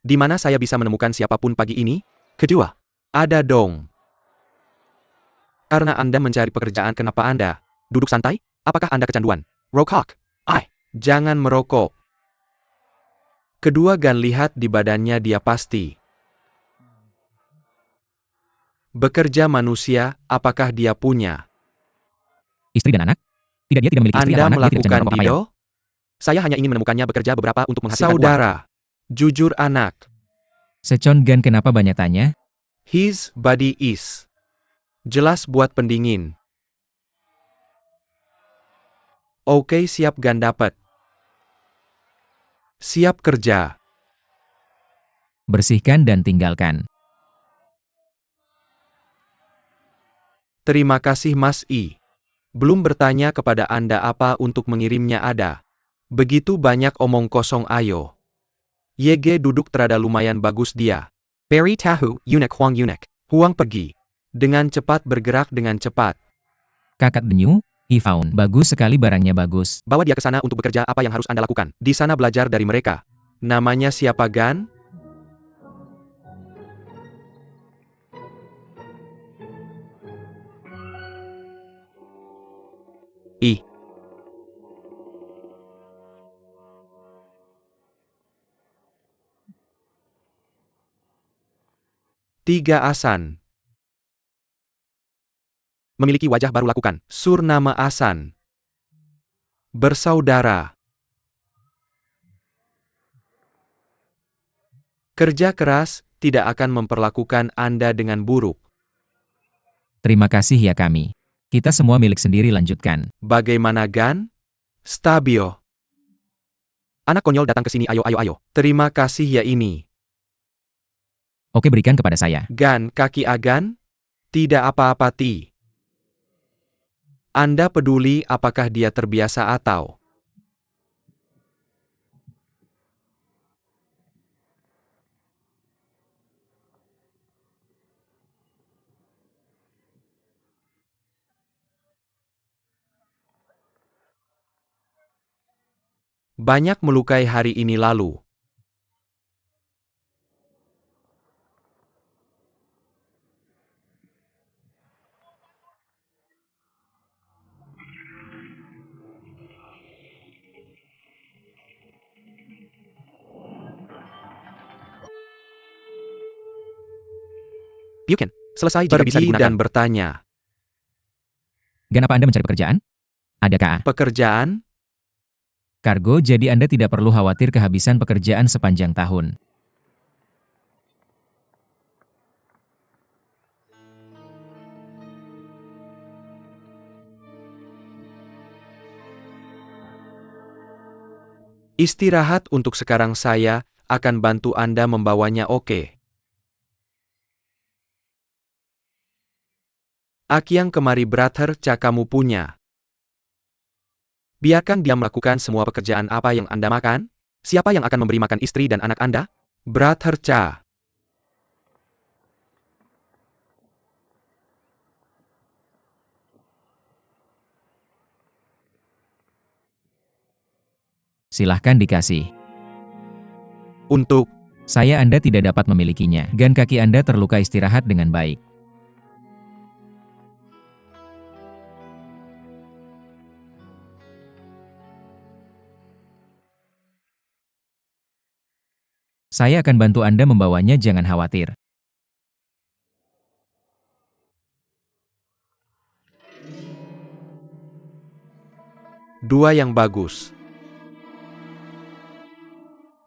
Di mana saya bisa menemukan siapapun pagi ini? Kedua, ada dong. Karena Anda mencari pekerjaan, kenapa Anda duduk santai? Apakah Anda kecanduan rokok? Jangan merokok. Kedua, Gan, lihat di badannya, dia pasti bekerja manusia. Apakah dia punya Istri dan anak? Tidak, dia tidak memiliki istri atau Anda anak, dia tidak melakukan kecanduan rokok apa ya? deal? Saya hanya ingin menemukannya bekerja beberapa untuk menghasilkan uang. Saudara, jujur anak. Secon Gan, kenapa banyak tanya? His body is jelas buat pendingin. Oke, siap Gan, dapat. Siap kerja. Bersihkan dan tinggalkan. Terima kasih Mas I. Belum bertanya kepada Anda apa untuk mengirimnya ada. Begitu banyak omong kosong, ayo. YG duduk terada lumayan bagus dia. Perry tahu, Yunek Huang Yunek. Huang pergi. Dengan cepat, bergerak dengan cepat. Kakak Denyu, he found. Bagus sekali, barangnya bagus. Bawa dia ke sana untuk bekerja. Apa yang harus Anda lakukan? Di sana belajar dari mereka. Namanya siapa, Gan? I. Tiga Asan. Memiliki wajah baru, lakukan. Surnama Asan. Bersaudara. Kerja keras tidak akan memperlakukan Anda dengan buruk. Terima kasih ya kami. Kita semua milik sendiri, lanjutkan. Bagaimana Gan? Stabio. Anak konyol datang ke sini, ayo ayo ayo. Terima kasih ya ini. Oke, berikan kepada saya. Gan, kaki Agan? Tidak apa-apa Ti. Anda peduli apakah dia terbiasa atau banyak melukai hari ini lalu. Pyuken, selesai jika bisa Pergi digunakan. dan bertanya. Gan, apa Anda mencari pekerjaan? Adakah Pekerjaan? kargo? Jadi Anda tidak perlu khawatir kehabisan pekerjaan sepanjang tahun. Istirahat untuk sekarang, saya akan bantu Anda membawanya, oke? Akyang kemari brother, Ca, kamu punya. Biarkan dia melakukan semua pekerjaan. Apa yang Anda makan? Siapa yang akan memberi makan istri dan anak Anda? Brother Ca. Silahkan dikasih. Untuk Saya Anda tidak dapat memilikinya. Gan, kaki Anda terluka, istirahat dengan baik. Saya akan bantu Anda membawanya, jangan khawatir. dua yang bagus.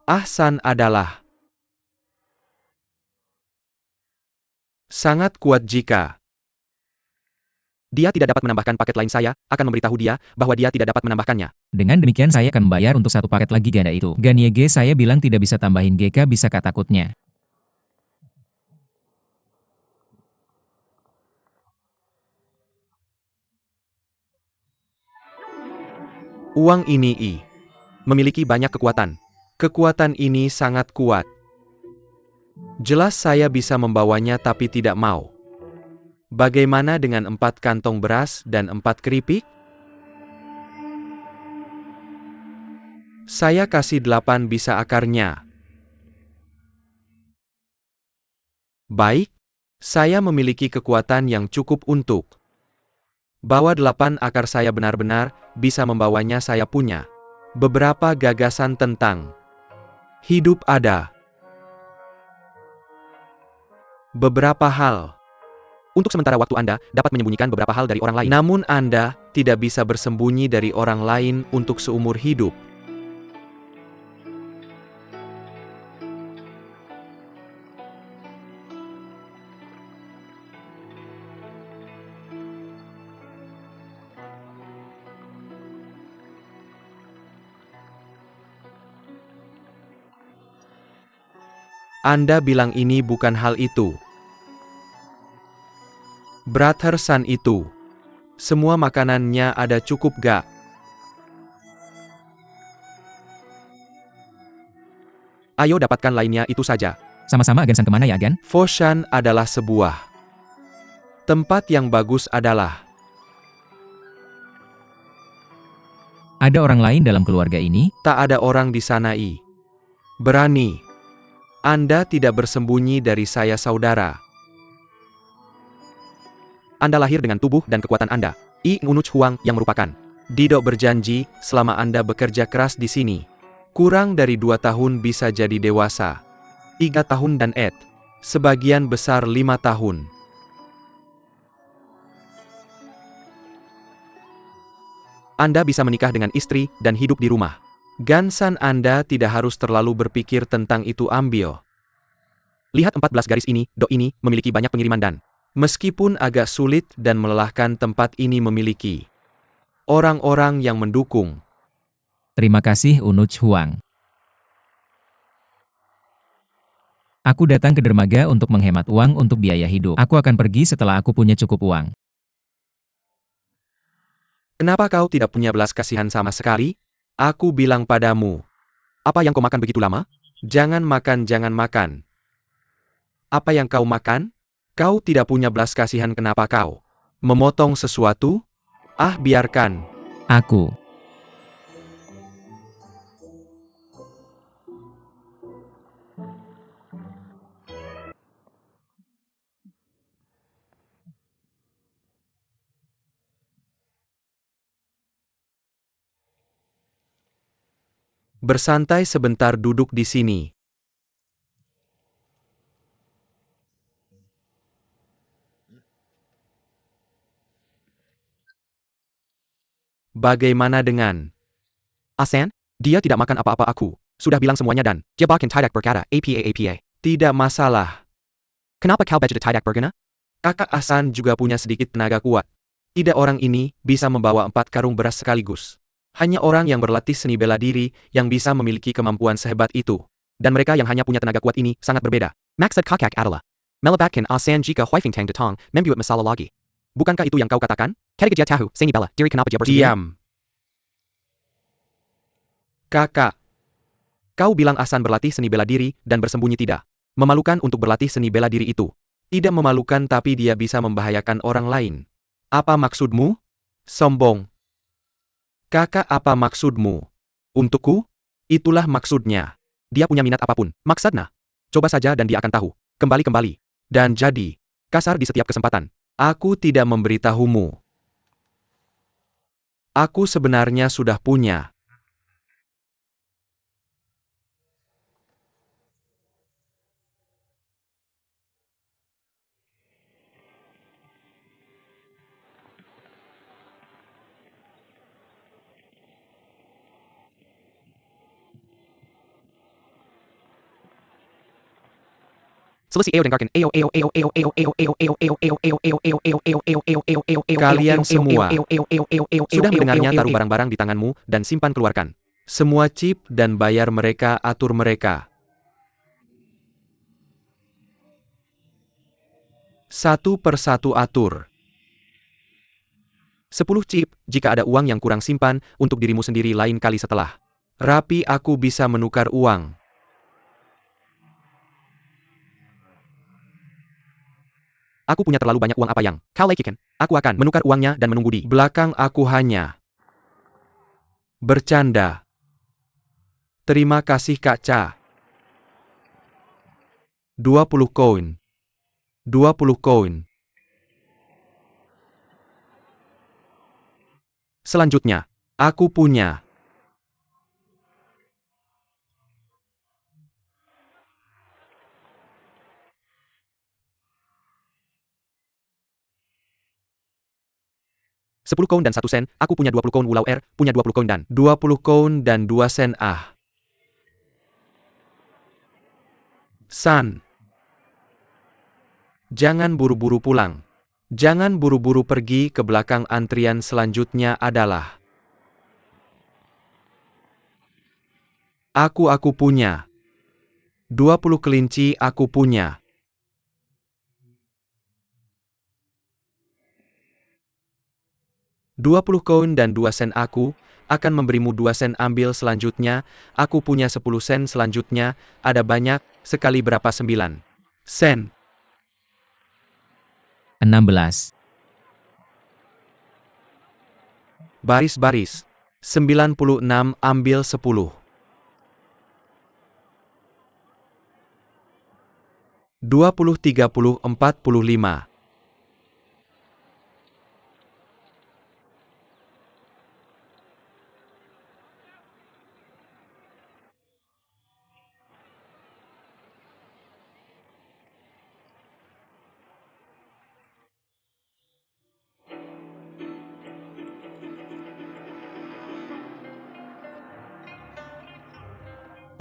Ahsan adalah sangat kuat. Jika dia tidak dapat menambahkan paket lain, saya akan memberitahu dia bahwa dia tidak dapat menambahkannya. Dengan demikian saya akan membayar untuk satu paket lagi ganda itu. Gan, YG saya bilang tidak bisa tambahin GK, bisa kata takutnya. Uang ini memiliki banyak kekuatan. Kekuatan ini sangat kuat. Jelas saya bisa membawanya tapi tidak mau. Bagaimana dengan 4 kantong beras dan 4 keripik? Saya kasih 8, bisa akarnya. Baik, saya memiliki kekuatan yang cukup untuk bawa 8 akar. Saya benar-benar bisa membawanya. Saya punya beberapa gagasan tentang hidup. Ada beberapa hal. Untuk sementara waktu Anda dapat menyembunyikan beberapa hal dari orang lain. Namun Anda tidak bisa bersembunyi dari orang lain untuk seumur hidup. Anda bilang ini bukan hal itu. Brother Sun itu. Semua makanannya ada cukup gak? Ayo dapatkan lainnya itu saja. Sama-sama agen San kemana ya agen? Foshan adalah sebuah tempat yang bagus. Adalah Ada orang lain dalam keluarga ini? tak ada orang di sana. Berani. Anda tidak bersembunyi dari saya, saudara. Anda lahir dengan tubuh dan kekuatan Anda. Ngunuch Huang yang merupakan Didok berjanji, selama Anda bekerja keras di sini, kurang dari 2 tahun bisa jadi dewasa. 3 tahun dan sebagian besar 5 tahun. Anda bisa menikah dengan istri dan hidup di rumah. Gansan. Anda tidak harus terlalu berpikir tentang itu. Ambil. Lihat 14 garis ini. Dok ini memiliki banyak pengiriman dan meskipun agak sulit dan melelahkan, tempat ini memiliki orang-orang yang mendukung. Terima kasih Unuch Huang. Aku datang ke dermaga untuk menghemat uang untuk biaya hidup. Aku akan pergi setelah aku punya cukup uang. Kenapa kau tidak punya belas kasihan sama sekali? Aku bilang padamu. Apa yang kau makan begitu lama? Jangan makan, jangan makan. Apa yang kau makan? Kau tidak punya belas kasihan. Kenapa kau memotong sesuatu? Biarkan. Aku. Bersantai sebentar, duduk di sini. Bagaimana dengan Asan? Dia tidak makan apa-apa. Aku sudah bilang semuanya dan Jebakan tidak berkata, apa. Tidak masalah. Kenapa kau begitu tidak berguna? Kakak Asan juga punya sedikit tenaga kuat. Tidak orang ini bisa membawa 4 karung beras sekaligus. Hanya orang yang berlatih seni bela diri yang bisa memiliki kemampuan sehebat itu. Dan mereka yang hanya punya tenaga kuat ini sangat berbeda. Maksud kakak adalah melibatkan Asan jika Huifingtang datang membuat masalah lagi. Bukankah itu yang kau katakan? Ketiga tahu, sengi bela diri kenapa dia bersembunyi? Diam. Kakak. Kau bilang Asan berlatih seni bela diri dan bersembunyi. Tidak memalukan untuk berlatih seni bela diri itu. Tidak memalukan, tapi dia bisa membahayakan orang lain. Apa maksudmu? Sombong. Kakak, apa maksudmu? Untukku? Itulah maksudnya. Dia punya minat apapun. Maksudnya. Coba saja dan dia akan tahu. Kembali. Dan jadi kasar di setiap kesempatan. Aku tidak memberitahumu. Aku sebenarnya sudah punya. Kalian semua sudah mendengarnya. Taruh barang-barang di tanganmu dan simpan. Keluarkan semua chip dan bayar mereka. Atur mereka satu persatu. Atur 10 chip. Jika ada uang yang kurang, simpan untuk dirimu sendiri lain kali setelah rapi. Aku bisa menukar uang. Aku punya terlalu banyak uang. Apa yang kau lakukan? Aku akan menukar uangnya dan menunggu di belakang. Aku hanya bercanda. Terima kasih Kak Cha. 20 koin. 20 koin. Selanjutnya, aku punya 10 koin dan 1 sen, aku punya 20 koin Wulau R, punya 20 koin dan 20 koin dan 2 sen San, jangan buru-buru pulang. Jangan buru-buru pergi ke belakang antrian selanjutnya adalah aku punya 20 kelinci aku punya 20 koin dan 2 sen aku akan memberimu 2 sen ambil selanjutnya, aku punya 10 sen selanjutnya, ada banyak, sekali berapa 9 sen. 16. Baris-baris. 96 ambil 10. 20 30 45.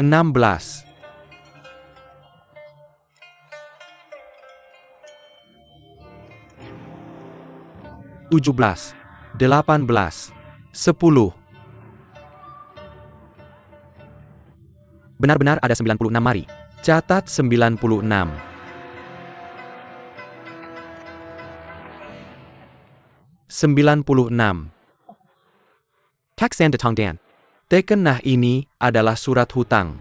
16. 17. 18. 10. Benar-benar ada 96 mari. Catat 96. 96. Kaksan Datang Dan. Teken nah ini adalah surat hutang.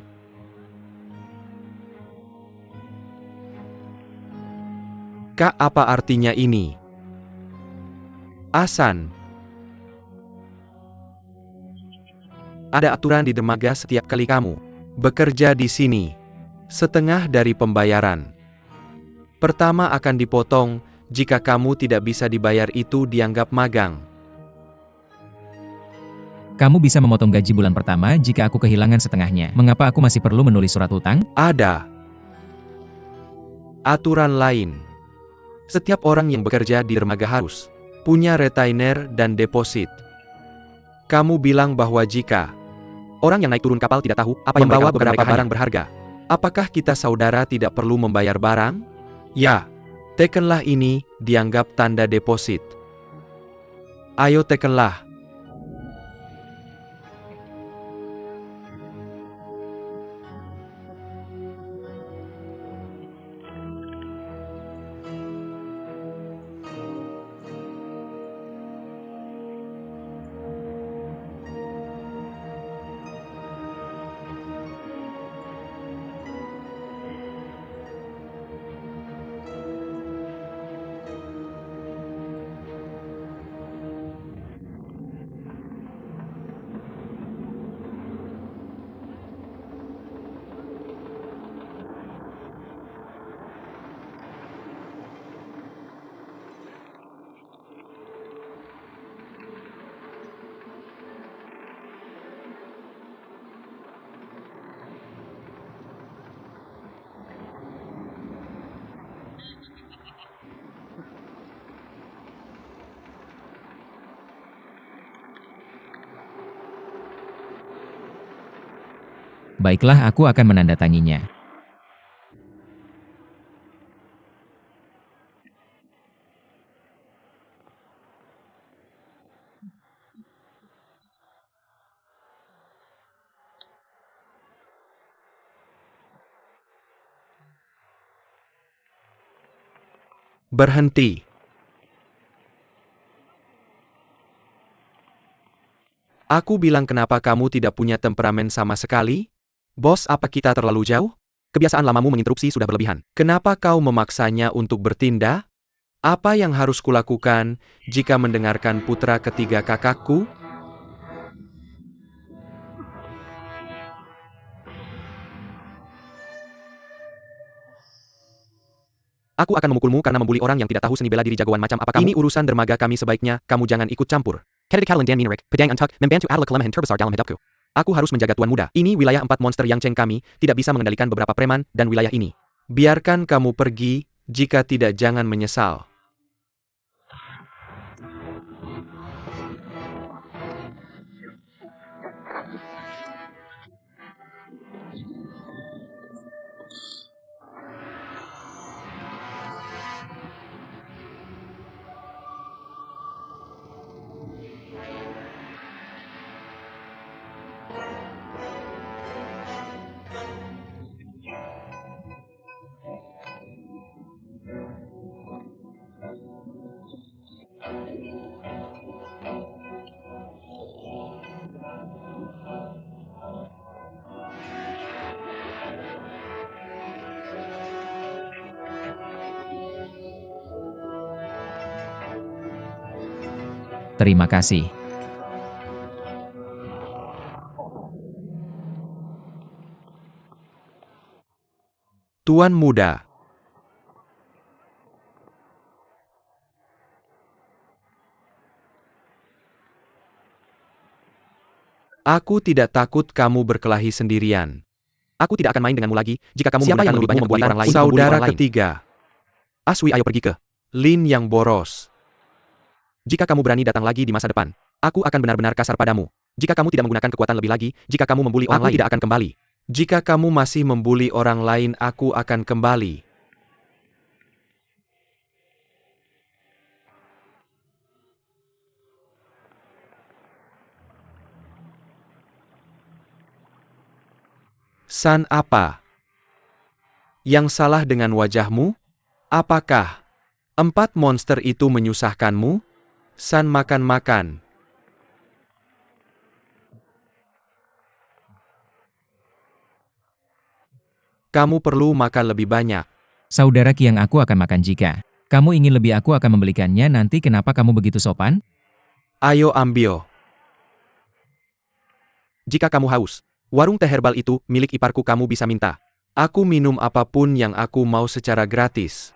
Kak apa artinya ini? Asan. Ada aturan di dermaga setiap kali kamu bekerja di sini. Setengah dari pembayaran pertama akan dipotong, jika kamu tidak bisa dibayar itu dianggap magang. Kamu bisa memotong gaji bulan pertama jika aku kehilangan setengahnya. Mengapa aku masih perlu menulis surat hutang? Ada aturan lain. Setiap orang yang bekerja di dermaga harus punya retainer dan deposit. Kamu bilang bahwa jika orang yang naik turun kapal tidak tahu apa yang membawa beberapa barang berharga, apakah kita saudara tidak perlu membayar barang? Ya. Tekenlah ini dianggap tanda deposit. Ayo tekenlah. Baiklah, aku akan menandatanginya. Berhenti. Aku bilang kenapa kamu tidak punya temperamen sama sekali? Bos, apa kita terlalu jauh? Kebiasaan lamamu menginterupsi sudah berlebihan. Kenapa kau memaksanya untuk bertindak? Apa yang harus kulakukan jika mendengarkan putra ketiga kakakku? Aku akan memukulmu karena membuli orang yang tidak tahu seni bela diri jagoan macam apa kamu. Ini urusan dermaga kami, sebaiknya kamu jangan ikut campur. Kedai Catalan Dan Minarik, Pedang Untuk, membantu adalah kelemahan terbesar dalam hidupku. Aku harus menjaga tuan muda. Ini wilayah 4 monster yang Cheng, kami tidak bisa mengendalikan beberapa preman dan wilayah ini. Biarkan kamu pergi, jika tidak jangan menyesal. Terima kasih. Tuan muda. Aku tidak takut kamu berkelahi sendirian. Aku tidak akan main denganmu lagi, jika kamu Siapa yang menggunakan lebih banyak ilmumu membuli kekuatan orang lain. untuk membuli Saudara orang lain? ketiga. Aswi, ayo pergi ke Lin yang boros. Jika kamu berani datang lagi di masa depan, aku akan benar-benar kasar padamu. Jika kamu tidak menggunakan kekuatan lebih lagi, jika kamu membuli orang lain, aku tidak akan kembali. Jika kamu masih membuli orang lain, aku akan kembali. San, apa yang salah dengan wajahmu? Apakah 4 monster itu menyusahkanmu? San, makan-makan. Kamu perlu makan lebih banyak. Saudara Qiang, aku akan makan jika kamu ingin lebih, aku akan membelikannya nanti. Kenapa kamu begitu sopan? Ayo ambil. Jika kamu haus, warung teh herbal itu milik iparku, kamu bisa minta. Aku minum apapun yang aku mau secara gratis.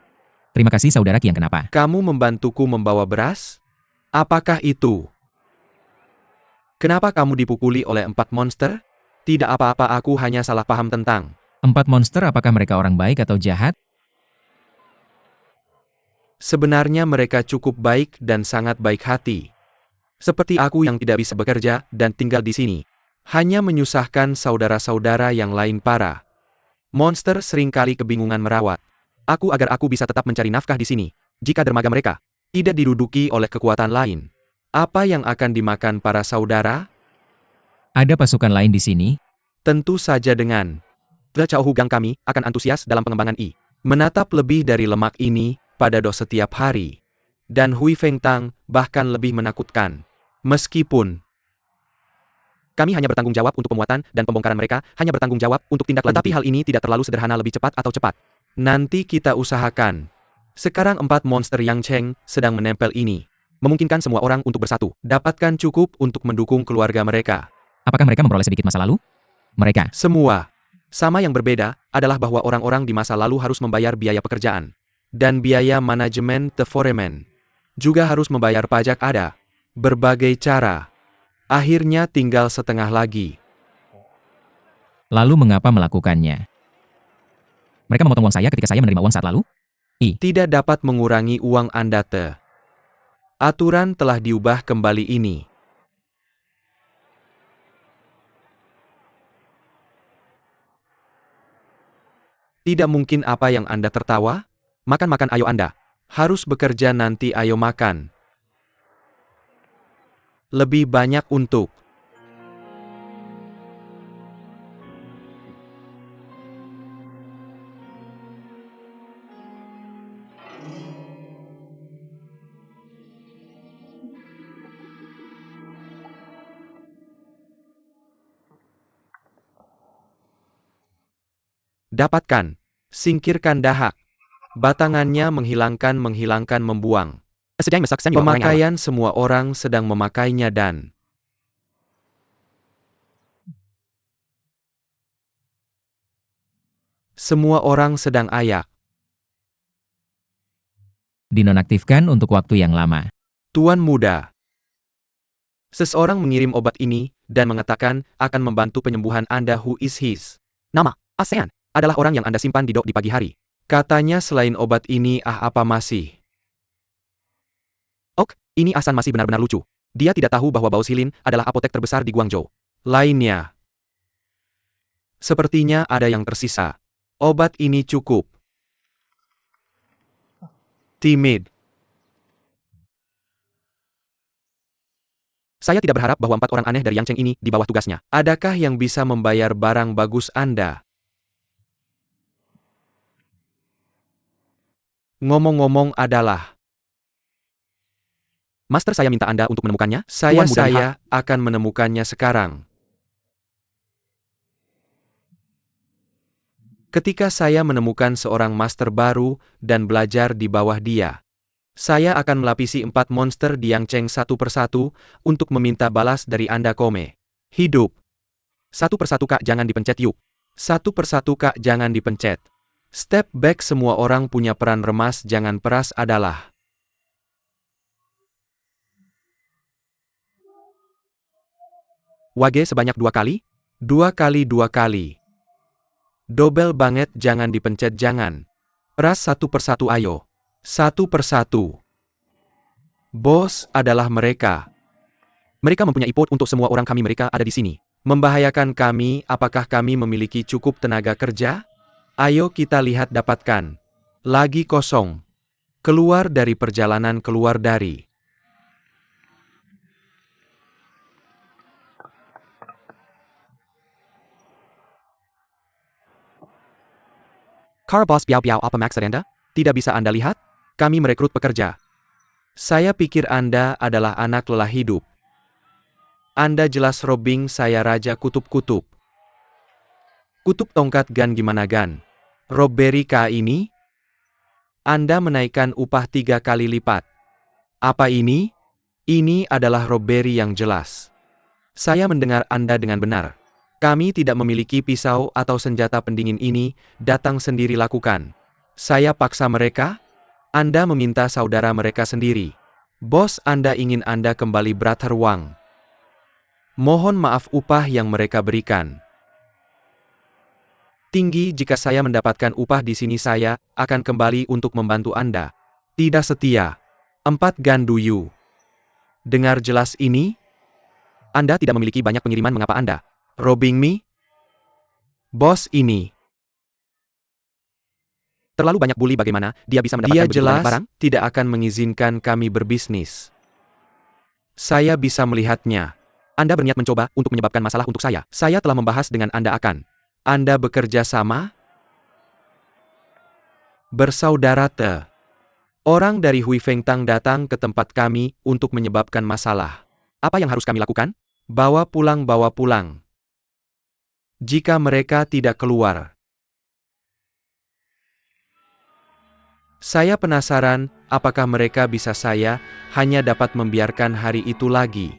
Terima kasih saudara Qiang. Kenapa? Kamu membantuku membawa beras? Apakah itu? Kenapa kamu dipukuli oleh 4 monster? Tidak apa-apa, aku hanya salah paham tentang 4 monster, apakah mereka orang baik atau jahat? Sebenarnya mereka cukup baik dan sangat baik hati. Seperti aku yang tidak bisa bekerja dan tinggal di sini. Hanya menyusahkan saudara-saudara yang lain. Para monster seringkali kebingungan merawat aku agar aku bisa tetap mencari nafkah di sini. Jika dermaga mereka tidak diduduki oleh kekuatan lain, apa yang akan dimakan para saudara? Ada pasukan lain di sini? Tentu saja dengan The Chao Hugang, kami akan antusias dalam pengembangan menatap lebih dari lemak ini pada setiap hari. Dan Hui Feng Tang bahkan lebih menakutkan. Meskipun kami hanya bertanggung jawab untuk pemuatan dan pembongkaran, mereka hanya bertanggung jawab untuk tindak lanjut. Tetapi hal ini tidak terlalu sederhana. Lebih cepat atau cepat, nanti kita usahakan. Sekarang 4 monster yang Cheng sedang menempel ini memungkinkan semua orang untuk bersatu. Dapatkan cukup untuk mendukung keluarga mereka. Apakah mereka memperoleh sedikit masa lalu? Mereka Semua. Sama, yang berbeda adalah bahwa orang-orang di masa lalu harus membayar biaya pekerjaan. Dan biaya manajemen The Foreman. Juga harus membayar pajak. Ada berbagai cara. Akhirnya tinggal setengah lagi. lalu mengapa melakukannya? Mereka memotong uang saya ketika saya menerima uang saat lalu? Tidak dapat mengurangi uang Anda. Aturan telah diubah kembali ini. Tidak mungkin. Apa yang Anda tertawa? Makan-makan, ayo, Anda harus bekerja nanti, ayo makan. Lebih banyak untuk dapatkan. Singkirkan dahak. Batangannya menghilangkan, membuang. Pemakaian, semua orang sedang memakainya dan semua orang sedang ayak. Dinonaktifkan untuk waktu yang lama. Tuan muda. Seseorang mengirim obat ini, dan mengatakan akan membantu penyembuhan Anda. Who is his? Nama, ASEAN, adalah orang yang Anda simpan di dok di pagi hari. Katanya selain obat ini apa masih? Ok, ini Asan masih benar-benar lucu. Dia tidak tahu bahwa Bausilin adalah apotek terbesar di Guangzhou. Lainnya. Sepertinya ada yang tersisa. Obat ini cukup. Timid. Saya tidak berharap bahwa 4 orang aneh dari Yang Cheng ini di bawah tugasnya. Adakah yang bisa membayar barang bagus Anda? Ngomong-ngomong adalah. Master saya minta Anda untuk menemukannya. Saya akan menemukannya sekarang. Ketika saya menemukan seorang master baru dan belajar di bawah dia, saya akan melapisi 4 monster di Yang Cheng satu persatu untuk meminta balas dari Anda. Kome. Hidup. Satu persatu Kak, jangan dipencet yuk. Satu persatu Kak, jangan dipencet. Step back, semua orang punya peran remas, jangan peras adalah. Wage sebanyak 2 kali? 2 kali 2 kali. Dobel banget, jangan dipencet, jangan. Peras satu persatu, ayo. Satu persatu. Bos adalah mereka. Mereka mempunyai pot untuk semua orang kami, mereka ada di sini. Membahayakan kami, apakah kami memiliki cukup tenaga kerja? Ayo kita lihat, dapatkan. Lagi kosong. Keluar dari perjalanan, keluar dari. Car Boss Biao Biao, apa maksud Anda? Tidak bisa Anda lihat? Kami merekrut pekerja. Saya pikir Anda adalah anak lelah hidup. Anda jelas robbing saya, Raja Kutub-Kutub. Kutub tongkat Gan, gimana Gan? Robbery K ini? Anda menaikkan upah 3 kali lipat. Apa ini? Ini adalah robbery yang jelas. Saya mendengar Anda dengan benar. Kami tidak memiliki pisau atau senjata pendingin ini, datang sendiri lakukan. Saya paksa mereka? Anda meminta saudara mereka sendiri. Bos Anda ingin Anda kembali Brother Wang. Mohon maaf, upah yang mereka berikan tinggi. Jika saya mendapatkan upah di sini, saya akan kembali untuk membantu Anda. Tidak setia. 4 Ganduyu. Dengar jelas ini? Anda tidak memiliki banyak pengiriman, mengapa Anda robbing me? Bos ini terlalu banyak bully, bagaimana dia bisa mendapatkan begitu banyak barang? Tidak akan mengizinkan kami berbisnis. Saya bisa melihatnya. Anda berniat mencoba untuk menyebabkan masalah untuk saya. Saya telah membahas dengan Anda akan. Anda bekerja sama? Bersaudara te. Orang dari Hui Fengtang datang ke tempat kami untuk menyebabkan masalah. Apa yang harus kami lakukan? Bawa pulang, bawa pulang. Jika mereka tidak keluar. Saya penasaran, apakah mereka bisa, saya hanya dapat membiarkan hari itu lagi.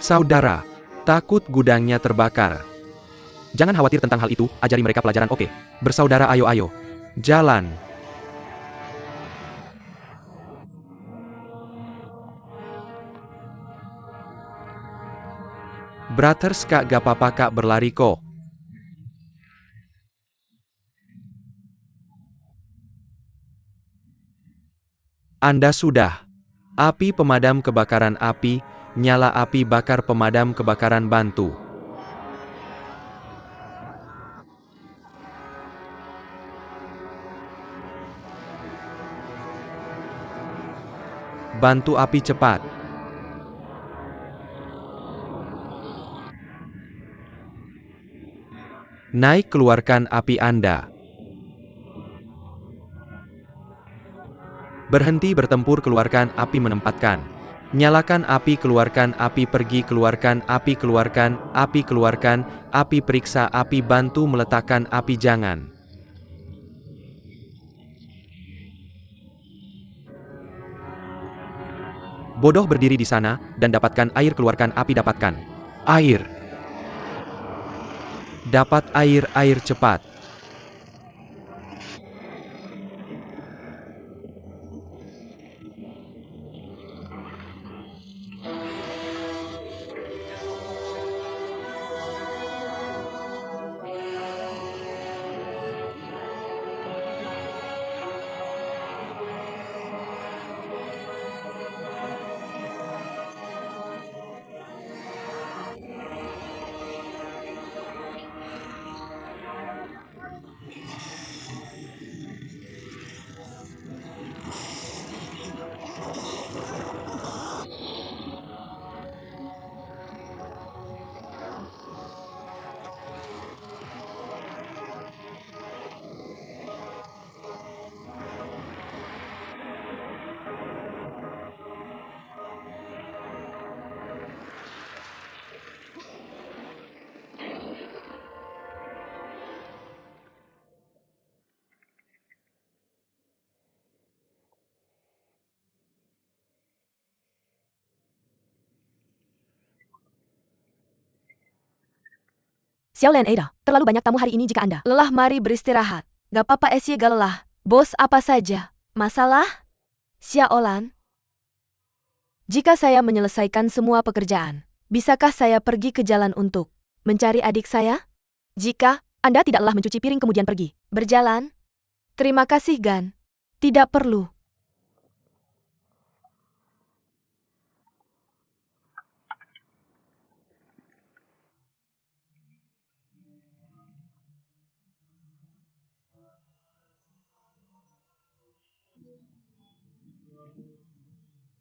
Saudara, takut gudangnya terbakar. Jangan khawatir tentang hal itu, ajari mereka pelajaran oke. Bersaudara ayo. Jalan. Brothers kak gak apa-apa kak berlari kok. Anda sudah. Api pemadam kebakaran api, nyala api bakar pemadam kebakaran bantu. Bantu api cepat. Naik keluarkan api Anda. Berhenti bertempur keluarkan api menempatkan. Nyalakan api keluarkan api pergi keluarkan api keluarkan api keluarkan api periksa api bantu meletakkan api jangan. Bodoh berdiri di sana, dan dapatkan air keluarkan api dapatkan. Air. Dapat air cepat. Xiaolan Ada, terlalu banyak tamu hari ini jika Anda lelah mari beristirahat. Gak apa-apa Esye gak lelah. Bos apa saja? Masalah? Xiaolan? Jika saya menyelesaikan semua pekerjaan, bisakah saya pergi ke jalan untuk mencari adik saya? Jika Anda tidak lelah mencuci piring kemudian pergi berjalan? Terima kasih Gan. Tidak perlu.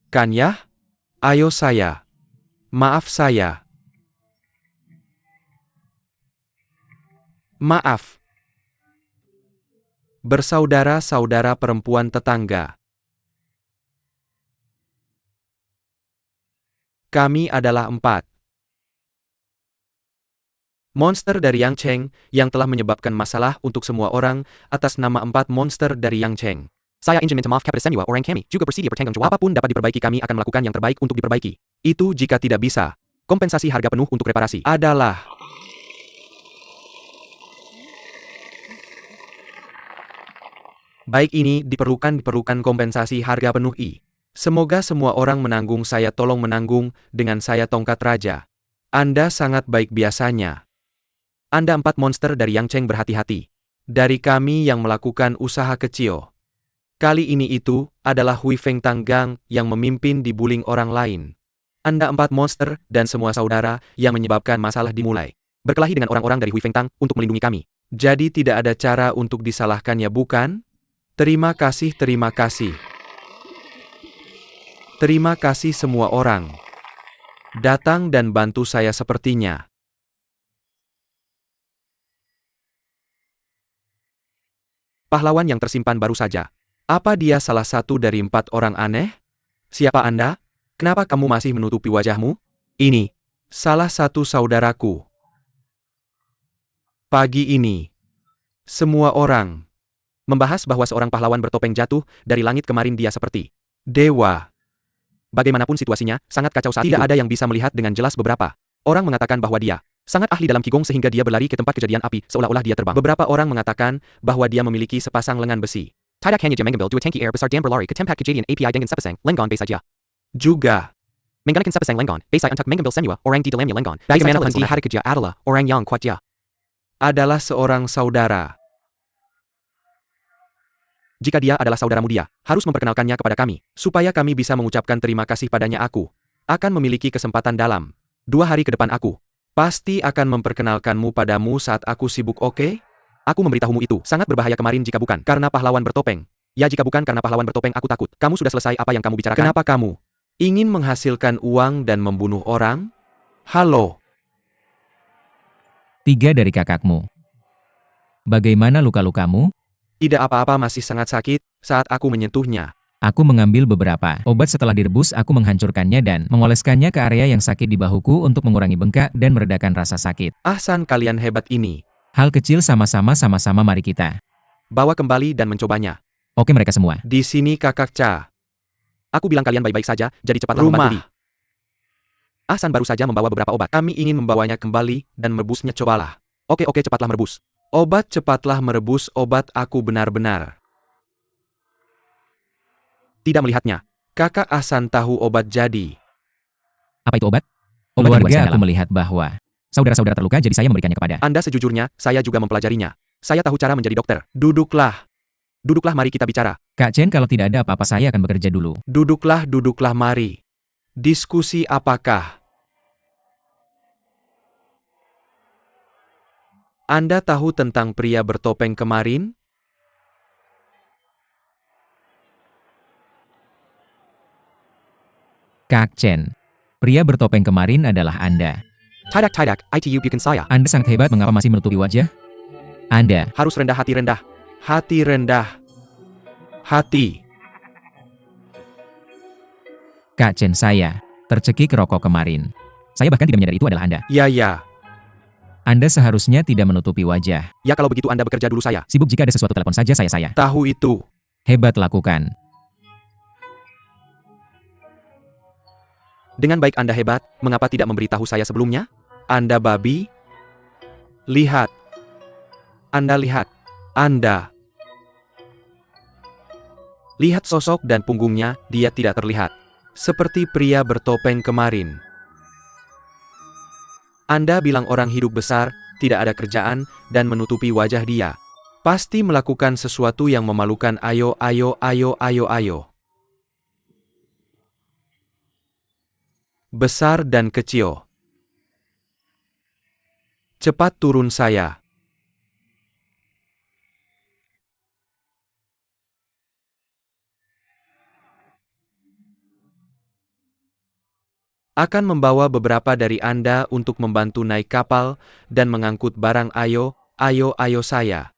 Kan ya? Ayo saya. Maaf saya. Maaf. Bersaudara-saudara perempuan tetangga. Kami adalah 4 monster dari Yang Cheng, yang telah menyebabkan masalah untuk semua orang, atas nama 4 monster dari Yang Cheng. Saya ingin minta maaf kepada semua orang kami, juga bersedia bertanggung jawab. Apapun dapat diperbaiki kami akan melakukan yang terbaik untuk diperbaiki. Itu jika tidak bisa. Kompensasi harga penuh untuk reparasi adalah... Baik ini diperlukan kompensasi harga penuh I. Semoga semua orang menanggung saya tolong menanggung, dengan saya tongkat raja. Anda sangat baik biasanya. Anda 4 monster dari Yang Cheng berhati-hati. Dari kami yang melakukan usaha kecil. Kali ini itu, adalah Hui Feng Tanggang, yang memimpin dibuling orang lain. Anda 4 monster, dan semua saudara, yang menyebabkan masalah dimulai. Berkelahi dengan orang-orang dari Hui Feng Tang, untuk melindungi kami. Jadi tidak ada cara untuk disalahkannya bukan? Terima kasih. Terima kasih semua orang. Datang dan bantu saya sepertinya. Pahlawan yang tersimpan baru saja. Apa dia salah satu dari 4 orang aneh? Siapa Anda? Kenapa kamu masih menutupi wajahmu? Ini salah satu saudaraku. Pagi ini, semua orang membahas bahwa seorang pahlawan bertopeng jatuh dari langit kemarin dia seperti dewa. Bagaimanapun situasinya, sangat kacau saat tidak ada yang bisa melihat dengan jelas beberapa. Orang mengatakan bahwa dia sangat ahli dalam Qigong sehingga dia berlari ke tempat kejadian api, seolah-olah dia terbang. Beberapa orang mengatakan bahwa dia memiliki sepasang lengan besi. Tidak hanya mengambil dua tangki air besar dan berlari ke tempat kejadian API dengan sepasang lengan besi saja. Juga menggunakan sepasang lengan besi untuk mengambil semua orang di dalamnya lengan. Bagaimana penghenti hari kerja adalah orang yang kuat. Dia adalah seorang saudara. Jika dia adalah saudaramu, dia harus memperkenalkannya kepada kami, supaya kami bisa mengucapkan terima kasih padanya. Aku akan memiliki kesempatan dalam 2 hari ke depan. Aku pasti akan memperkenalkanmu padamu saat aku sibuk, oke? Aku memberitahumu itu sangat berbahaya kemarin jika bukan karena pahlawan bertopeng. Ya, jika bukan karena pahlawan bertopeng, aku takut. Kamu sudah selesai apa yang kamu bicarakan? Kenapa kamu ingin menghasilkan uang dan membunuh orang? Halo? 3 dari kakakmu. Bagaimana luka-lukamu? Tidak apa-apa, masih sangat sakit saat aku menyentuhnya. Aku mengambil beberapa obat setelah direbus. Aku menghancurkannya dan mengoleskannya ke area yang sakit di bahuku untuk mengurangi bengkak dan meredakan rasa sakit. Ahsan, kalian hebat ini. Hal kecil sama-sama, mari kita Bawa kembali dan mencobanya. Oke mereka semua. Di sini kakak Cha. Aku bilang kalian baik-baik saja, jadi cepatlah membantu Di. Ahsan baru saja membawa beberapa obat. Kami ingin membawanya kembali dan merebusnya. Cobalah. Oke, cepatlah merebus. Obat, cepatlah merebus obat. Aku benar-benar tidak melihatnya. Kakak Ahsan tahu obat jadi. Apa itu obat? Keluarga aku melihat bahwa saudara-saudara terluka, jadi saya memberikannya kepada Anda. Sejujurnya, saya juga mempelajarinya. Saya tahu cara menjadi dokter. Duduklah. Duduklah, mari kita bicara. Kak Chen, kalau tidak ada apa-apa saya akan bekerja dulu. Duduklah, mari. Diskusi apakah? Anda tahu tentang pria bertopeng kemarin? Kak Chen, pria bertopeng kemarin adalah Anda. Tidak, itu bukan saya. Anda sangat hebat, mengapa masih menutupi wajah? Anda harus rendah hati, hati rendah. Hati. Kak Chen, saya tercekik rokok kemarin. Saya bahkan tidak menyadari itu adalah Anda. Ya. Anda seharusnya tidak menutupi wajah. Ya, kalau begitu Anda bekerja dulu, saya sibuk. Jika ada sesuatu, telepon saja saya. Tahu itu. Hebat, lakukan. Dengan baik, Anda hebat. Mengapa tidak memberitahu saya sebelumnya? Anda babi. Lihat. Anda lihat. Anda lihat sosok dan punggungnya, dia tidak terlihat seperti pria bertopeng kemarin. Anda bilang orang hidup besar, tidak ada kerjaan, dan menutupi wajah dia. Pasti melakukan sesuatu yang memalukan. Ayo. Besar dan kecil. Cepat turun, saya akan membawa beberapa dari Anda untuk membantu naik kapal dan mengangkut barang. Ayo, saya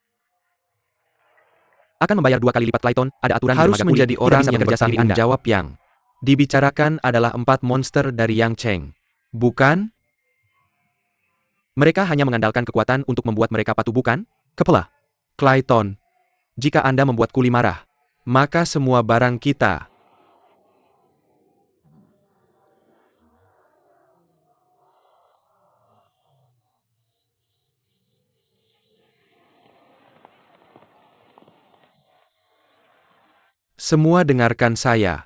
akan membayar 2 kali lipat Clayton. Ada aturan harus menjadi orang yang bertanggung jawab. Yang dibicarakan adalah 4 monster dari Yang Cheng. Bukan? Mereka hanya mengandalkan kekuatan untuk membuat mereka patuh, bukan? Kepala Clayton, jika Anda membuat Kuli marah, maka semua barang kita semua. Dengarkan saya.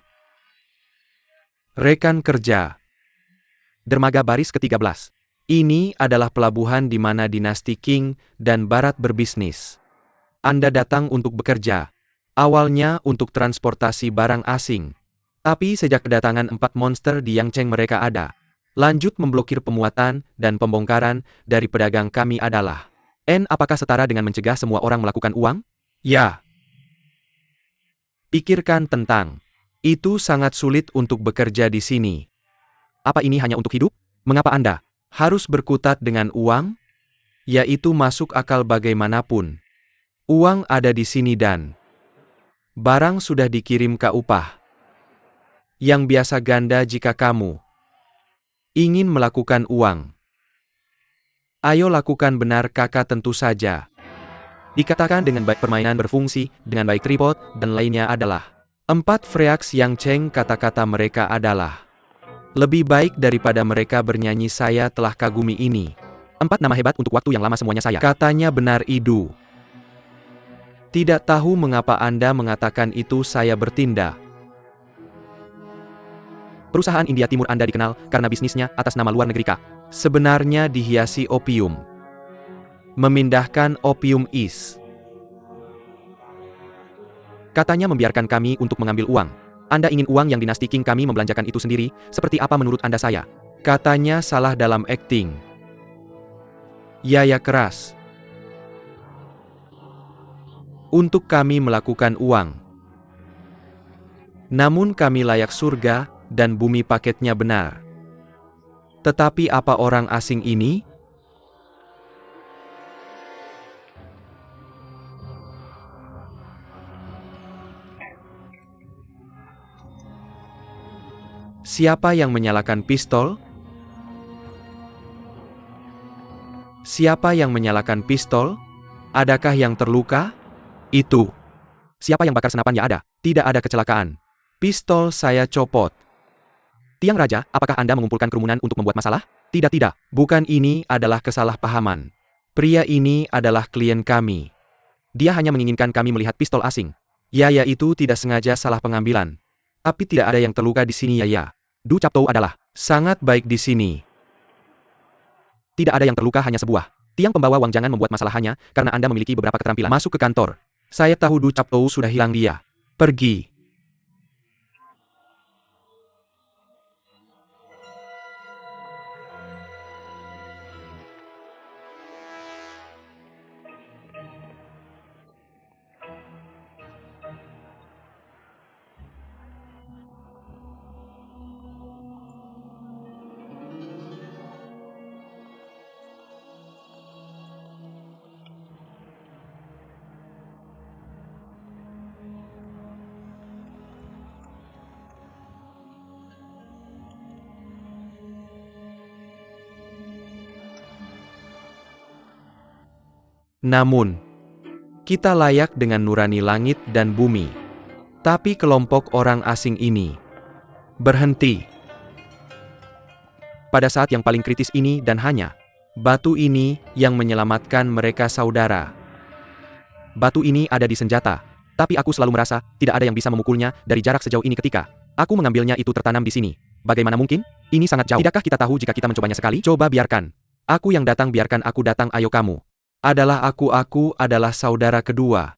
Rekan kerja. Dermaga baris ke-13. Ini adalah pelabuhan di mana dinasti Qing dan Barat berbisnis. Anda datang untuk bekerja. Awalnya untuk transportasi barang asing. Tapi sejak kedatangan 4 monster di Yang Cheng, mereka ada lanjut memblokir pemuatan dan pembongkaran dari pedagang kami adalah apakah setara dengan mencegah semua orang melakukan uang? Ya. Pikirkan tentang itu. Sangat sulit untuk bekerja di sini. Apa ini hanya untuk hidup? Mengapa Anda harus berkutat dengan uang? Yaitu masuk akal bagaimanapun. Uang ada di sini dan barang sudah dikirim ke upah yang biasa ganda jika kamu ingin melakukan uang. Ayo lakukan. Benar kakak, tentu saja. Dikatakan dengan baik, permainan berfungsi dengan baik. Tripod dan lainnya adalah 4 Freaks yang Cheng, kata-kata mereka adalah, lebih baik daripada mereka bernyanyi. Saya telah kagumi ini. 4 nama hebat untuk waktu yang lama semuanya saya. Katanya benar Idu. Tidak tahu mengapa Anda mengatakan itu. Saya bertindak. Perusahaan India Timur Anda dikenal karena bisnisnya atas nama luar negeri Kak. Sebenarnya dihiasi opium. Memindahkan opium is. Katanya membiarkan kami untuk mengambil uang. Anda ingin uang yang dinasti King, kami membelanjakan itu sendiri. Seperti apa menurut Anda saya? Katanya salah dalam acting. Ya keras. Untuk kami melakukan uang. Namun kami layak surga dan bumi, paketnya benar. Tetapi apa orang asing ini? Siapa yang menyalakan pistol? Siapa yang menyalakan pistol? Adakah yang terluka? Itu. Siapa yang bakar senapan? Ya ada. Tidak ada kecelakaan. Pistol saya copot. Tiang Raja, apakah Anda mengumpulkan kerumunan untuk membuat masalah? Tidak. Bukan, ini adalah kesalahpahaman. Pria ini adalah klien kami. Dia hanya menginginkan kami melihat pistol asing. Ya itu tidak sengaja, salah pengambilan. Tapi tidak ada yang terluka di sini. Ya. Du Captou adalah sangat baik di sini. Tidak ada yang terluka, hanya sebuah tiang pembawa uang. Jangan membuat masalah hanya karena Anda memiliki beberapa keterampilan. Masuk ke kantor. Saya tahu Du Captou sudah hilang, dia pergi. Namun, kita layak dengan nurani langit dan bumi. Tapi kelompok orang asing ini berhenti pada saat yang paling kritis ini, dan hanya batu ini yang menyelamatkan mereka, saudara. Batu ini ada di senjata, tapi aku selalu merasa tidak ada yang bisa memukulnya dari jarak sejauh ini. Ketika aku mengambilnya, itu tertanam di sini. Bagaimana mungkin? Ini sangat jauh. Tidakkah kita tahu jika kita mencobanya sekali? Coba biarkan aku yang datang, biarkan aku datang. Ayo, kamu adalah aku adalah saudara kedua.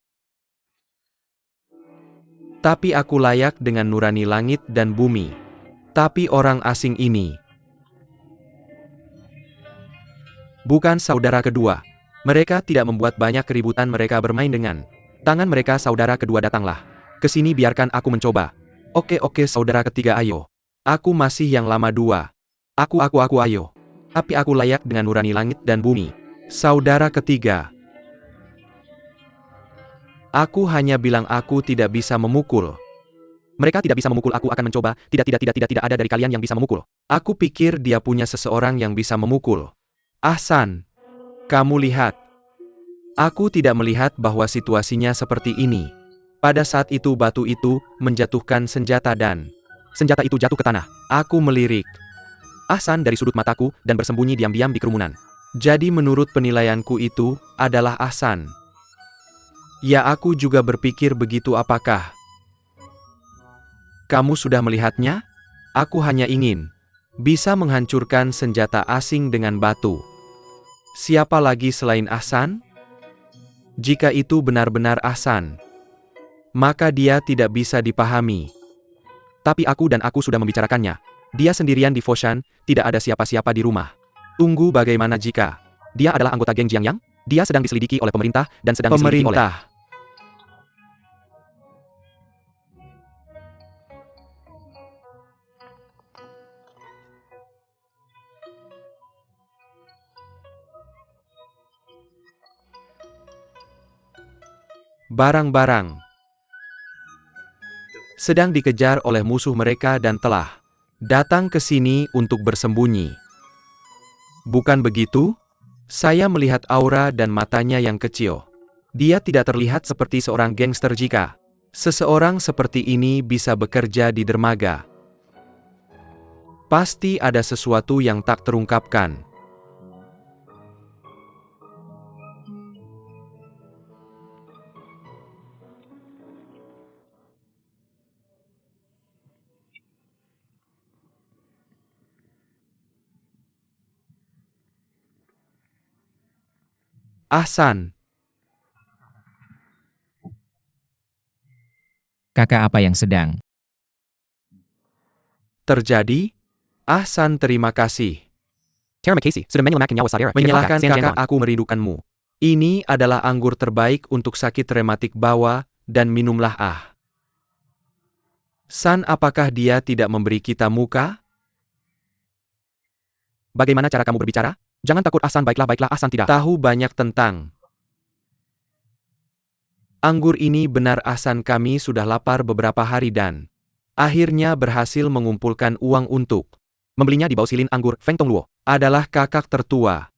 Tapi aku layak dengan nurani langit dan bumi. Tapi orang asing ini bukan saudara kedua. Mereka tidak membuat banyak keributan, mereka bermain dengan tangan mereka. Saudara kedua, datanglah ke sini, biarkan aku mencoba. Oke, saudara ketiga, ayo. Aku masih yang lama, dua. Aku, ayo. Tapi aku layak dengan nurani langit dan bumi. Saudara ketiga. Aku hanya bilang aku tidak bisa memukul. Mereka tidak bisa memukul, aku akan mencoba. Tidak ada dari kalian yang bisa memukul. Aku pikir dia punya seseorang yang bisa memukul. Ahsan. Kamu lihat. Aku tidak melihat bahwa situasinya seperti ini. Pada saat itu batu itu menjatuhkan senjata dan senjata itu jatuh ke tanah. Aku melirik Ahsan dari sudut mataku dan bersembunyi diam-diam di kerumunan. Jadi menurut penilaianku itu adalah Ahsan. Ya, aku juga berpikir begitu. Apakah kamu sudah melihatnya? Aku hanya ingin bisa menghancurkan senjata asing dengan batu. Siapa lagi selain Ahsan? Jika itu benar-benar Ahsan, maka dia tidak bisa dipahami. Tapi aku sudah membicarakannya. Dia sendirian di Foshan, tidak ada siapa-siapa di rumah. Tunggu, bagaimana jika dia adalah anggota geng Jiangyang? Dia sedang diselidiki oleh pemerintah dan sedang diselidiki oleh barang-barang sedang dikejar oleh musuh mereka dan telah datang ke sini untuk bersembunyi. Bukan begitu? Saya melihat aura dan matanya yang kecil. Dia tidak terlihat seperti seorang gangster jika Seseorang seperti ini bisa bekerja di dermaga. Pasti ada sesuatu yang tak terungkapkan. Ahsan, Kakak apa yang sedang? terjadi? Ahsan, terima kasih. Terima kasih sudah menyelamatkan nyawa saudara. Menyalahkan San kakak, Jianwan. aku merindukanmu. Ini adalah anggur terbaik untuk sakit rematik bawah, dan minumlah San, apakah dia tidak memberi kita muka? Bagaimana cara kamu berbicara? Jangan takut Ahsan, baiklah Ahsan tidak. Tahu banyak tentang anggur ini. Benar Ahsan, kami sudah lapar beberapa hari dan akhirnya berhasil mengumpulkan uang untuk Membelinya di bawah silin anggur Feng Tongluo. adalah kakak tertua.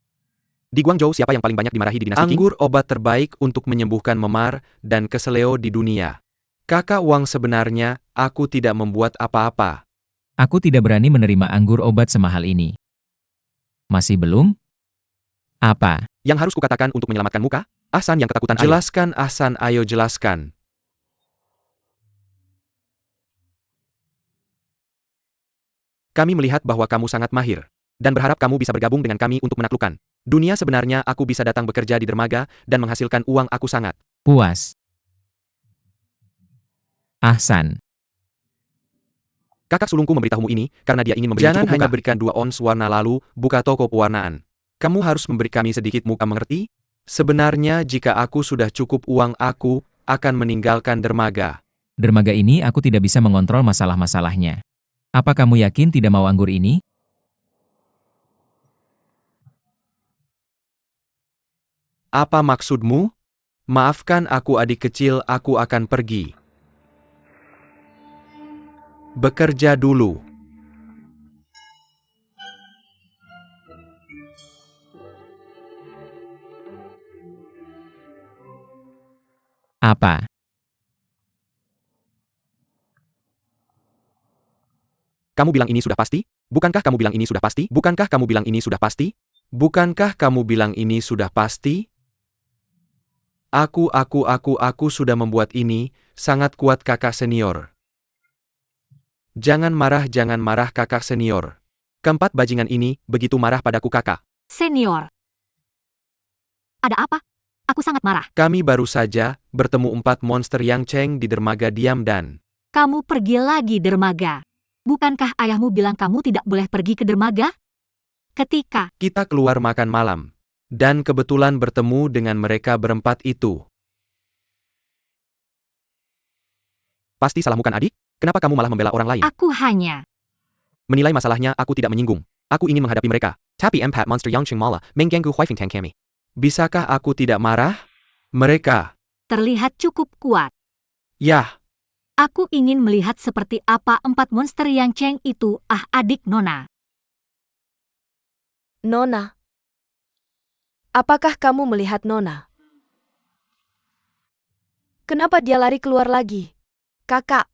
Di Guangzhou siapa yang paling banyak dimarahi di dinasti Qing? Anggur obat terbaik untuk menyembuhkan memar dan keseleo di dunia. Kakak Wang, sebenarnya, aku tidak membuat apa-apa. Aku tidak berani menerima anggur obat semahal ini. Masih belum? Apa? Yang harus kukatakan untuk menyelamatkan muka? Ahsan yang ketakutan. Ayo. Jelaskan Ahsan, ayo jelaskan. Kami melihat bahwa kamu sangat mahir. Dan berharap kamu bisa bergabung dengan kami untuk menaklukkan dunia. Sebenarnya aku bisa datang bekerja di dermaga, dan menghasilkan uang. Aku sangat Puas. Ahsan. Kakak sulungku memberitahumu ini, karena dia ingin memberi Jangan cukup hanya muka. berikan 2 ons warna lalu buka toko pewarnaan. Kamu harus memberi kami sedikit muka, mengerti? Sebenarnya jika aku sudah cukup uang, aku akan meninggalkan dermaga. Dermaga ini aku tidak bisa mengontrol masalah-masalahnya. Apa kamu yakin tidak mau anggur ini? Apa maksudmu? Maafkan aku, adik kecil, aku akan pergi. Bekerja dulu. Apa? Kamu bilang ini sudah pasti? Bukankah kamu bilang ini sudah pasti? Bukankah kamu bilang ini sudah pasti? Bukankah kamu bilang ini sudah pasti? Aku sudah membuat ini, sangat kuat kakak senior. Jangan marah kakak senior. Keempat bajingan ini begitu marah padaku, kakak. Senior. Ada apa? Aku sangat marah. Kami baru saja bertemu 4 monster yang Cheng di dermaga diam dan Kamu pergi lagi dermaga. Bukankah ayahmu bilang kamu tidak boleh pergi ke dermaga? Ketika kita keluar makan malam. Dan kebetulan bertemu dengan mereka berempat itu. Pasti salah, bukan adik? Kenapa kamu malah membela orang lain? aku hanya Menilai masalahnya, aku tidak menyinggung. Aku ingin menghadapi mereka. Tapi empat monster yang Cheng Mala, mengganggu Huifeng Tang kami. Bisakah aku tidak marah? Mereka. terlihat cukup kuat. Yah, Aku ingin melihat seperti apa 4 monster yang Cheng itu. Adik Nona. Nona. Apakah kamu melihat Nona? Kenapa dia lari keluar lagi? Kakak.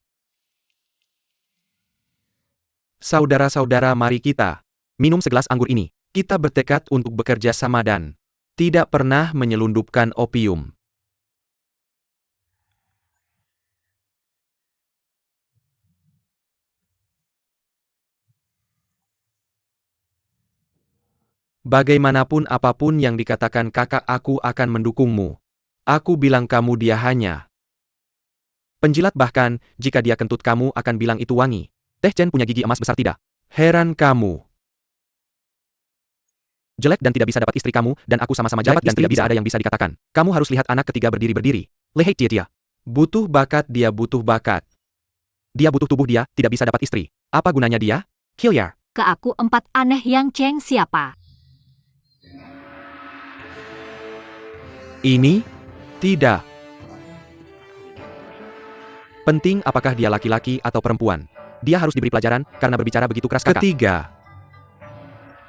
saudara-saudara, mari kita Minum segelas anggur ini. kita bertekad untuk bekerja sama dan tidak pernah menyelundupkan opium. Bagaimanapun apapun yang dikatakan kakak, aku akan mendukungmu. Aku bilang kamu dia hanya Penjilat, bahkan jika dia kentut kamu akan bilang itu wangi. Teh Chen punya gigi emas besar, tidak? heran kamu. Jelek dan tidak bisa dapat istri kamu, dan aku sama-sama jelek dan istri tidak bisa bisa. ada yang bisa dikatakan. Kamu harus lihat anak ketiga berdiri-berdiri. Lehei Tia. Butuh bakat, dia butuh bakat. Dia butuh tubuh, dia tidak bisa dapat istri. Apa gunanya dia? Hilliard. Ke aku 4 aneh yang Cheng siapa? Ini? Tidak. Penting apakah dia laki-laki atau perempuan. Dia harus diberi pelajaran, karena berbicara begitu keras, kakak. Ketiga.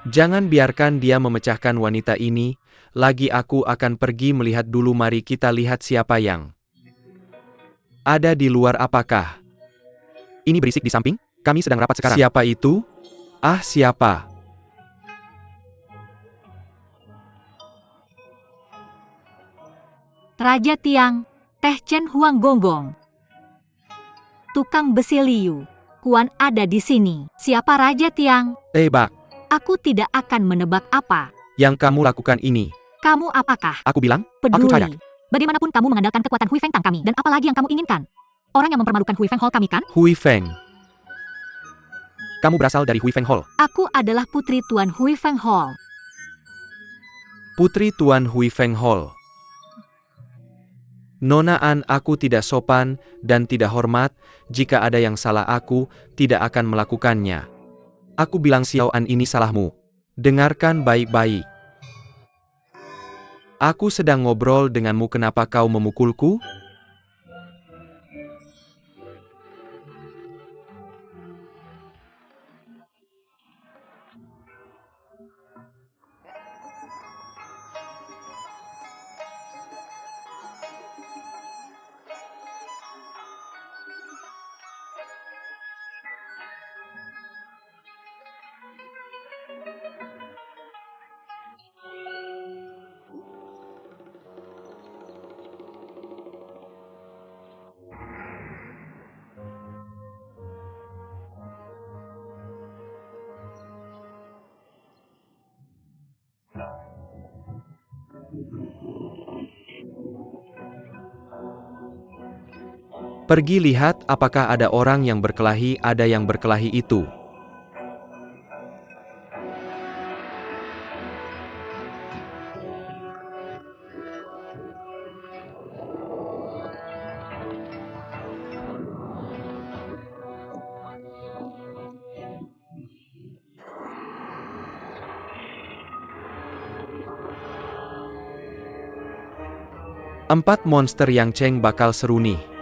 Jangan biarkan dia memecahkan wanita ini. Lagi aku akan pergi melihat dulu. Mari kita lihat siapa yang Ada di luar apakah? Ini berisik di samping, kami sedang rapat sekarang. Siapa itu? Ah, siapa? Raja Tiang, Teh Chen Huang Gonggong. Tukang besi Liu, Kuan ada di sini. Siapa Raja Tiang? Tebak. Aku tidak akan menebak apa. Yang kamu lakukan ini. Kamu apakah? Aku bilang, aku percaya. Peduli. Bagaimanapun kamu mengandalkan kekuatan Hui Feng Tang kami, dan apalagi yang kamu inginkan? Orang yang mempermalukan Hui Feng Hall kami kan? Hui Feng. Kamu berasal dari Hui Feng Hall. Aku adalah putri Tuan Hui Feng Hall. Putri Tuan Hui Feng Hall. Nona An, aku tidak sopan dan tidak hormat. Jika ada yang salah aku tidak akan melakukannya. Aku bilang Xiao An ini salahmu. Dengarkan baik-baik. Aku sedang ngobrol denganmu, kenapa kau memukulku? Pergi lihat apakah ada orang yang berkelahi, ada yang berkelahi itu. Empat monster yang Cheng bakal seru nih.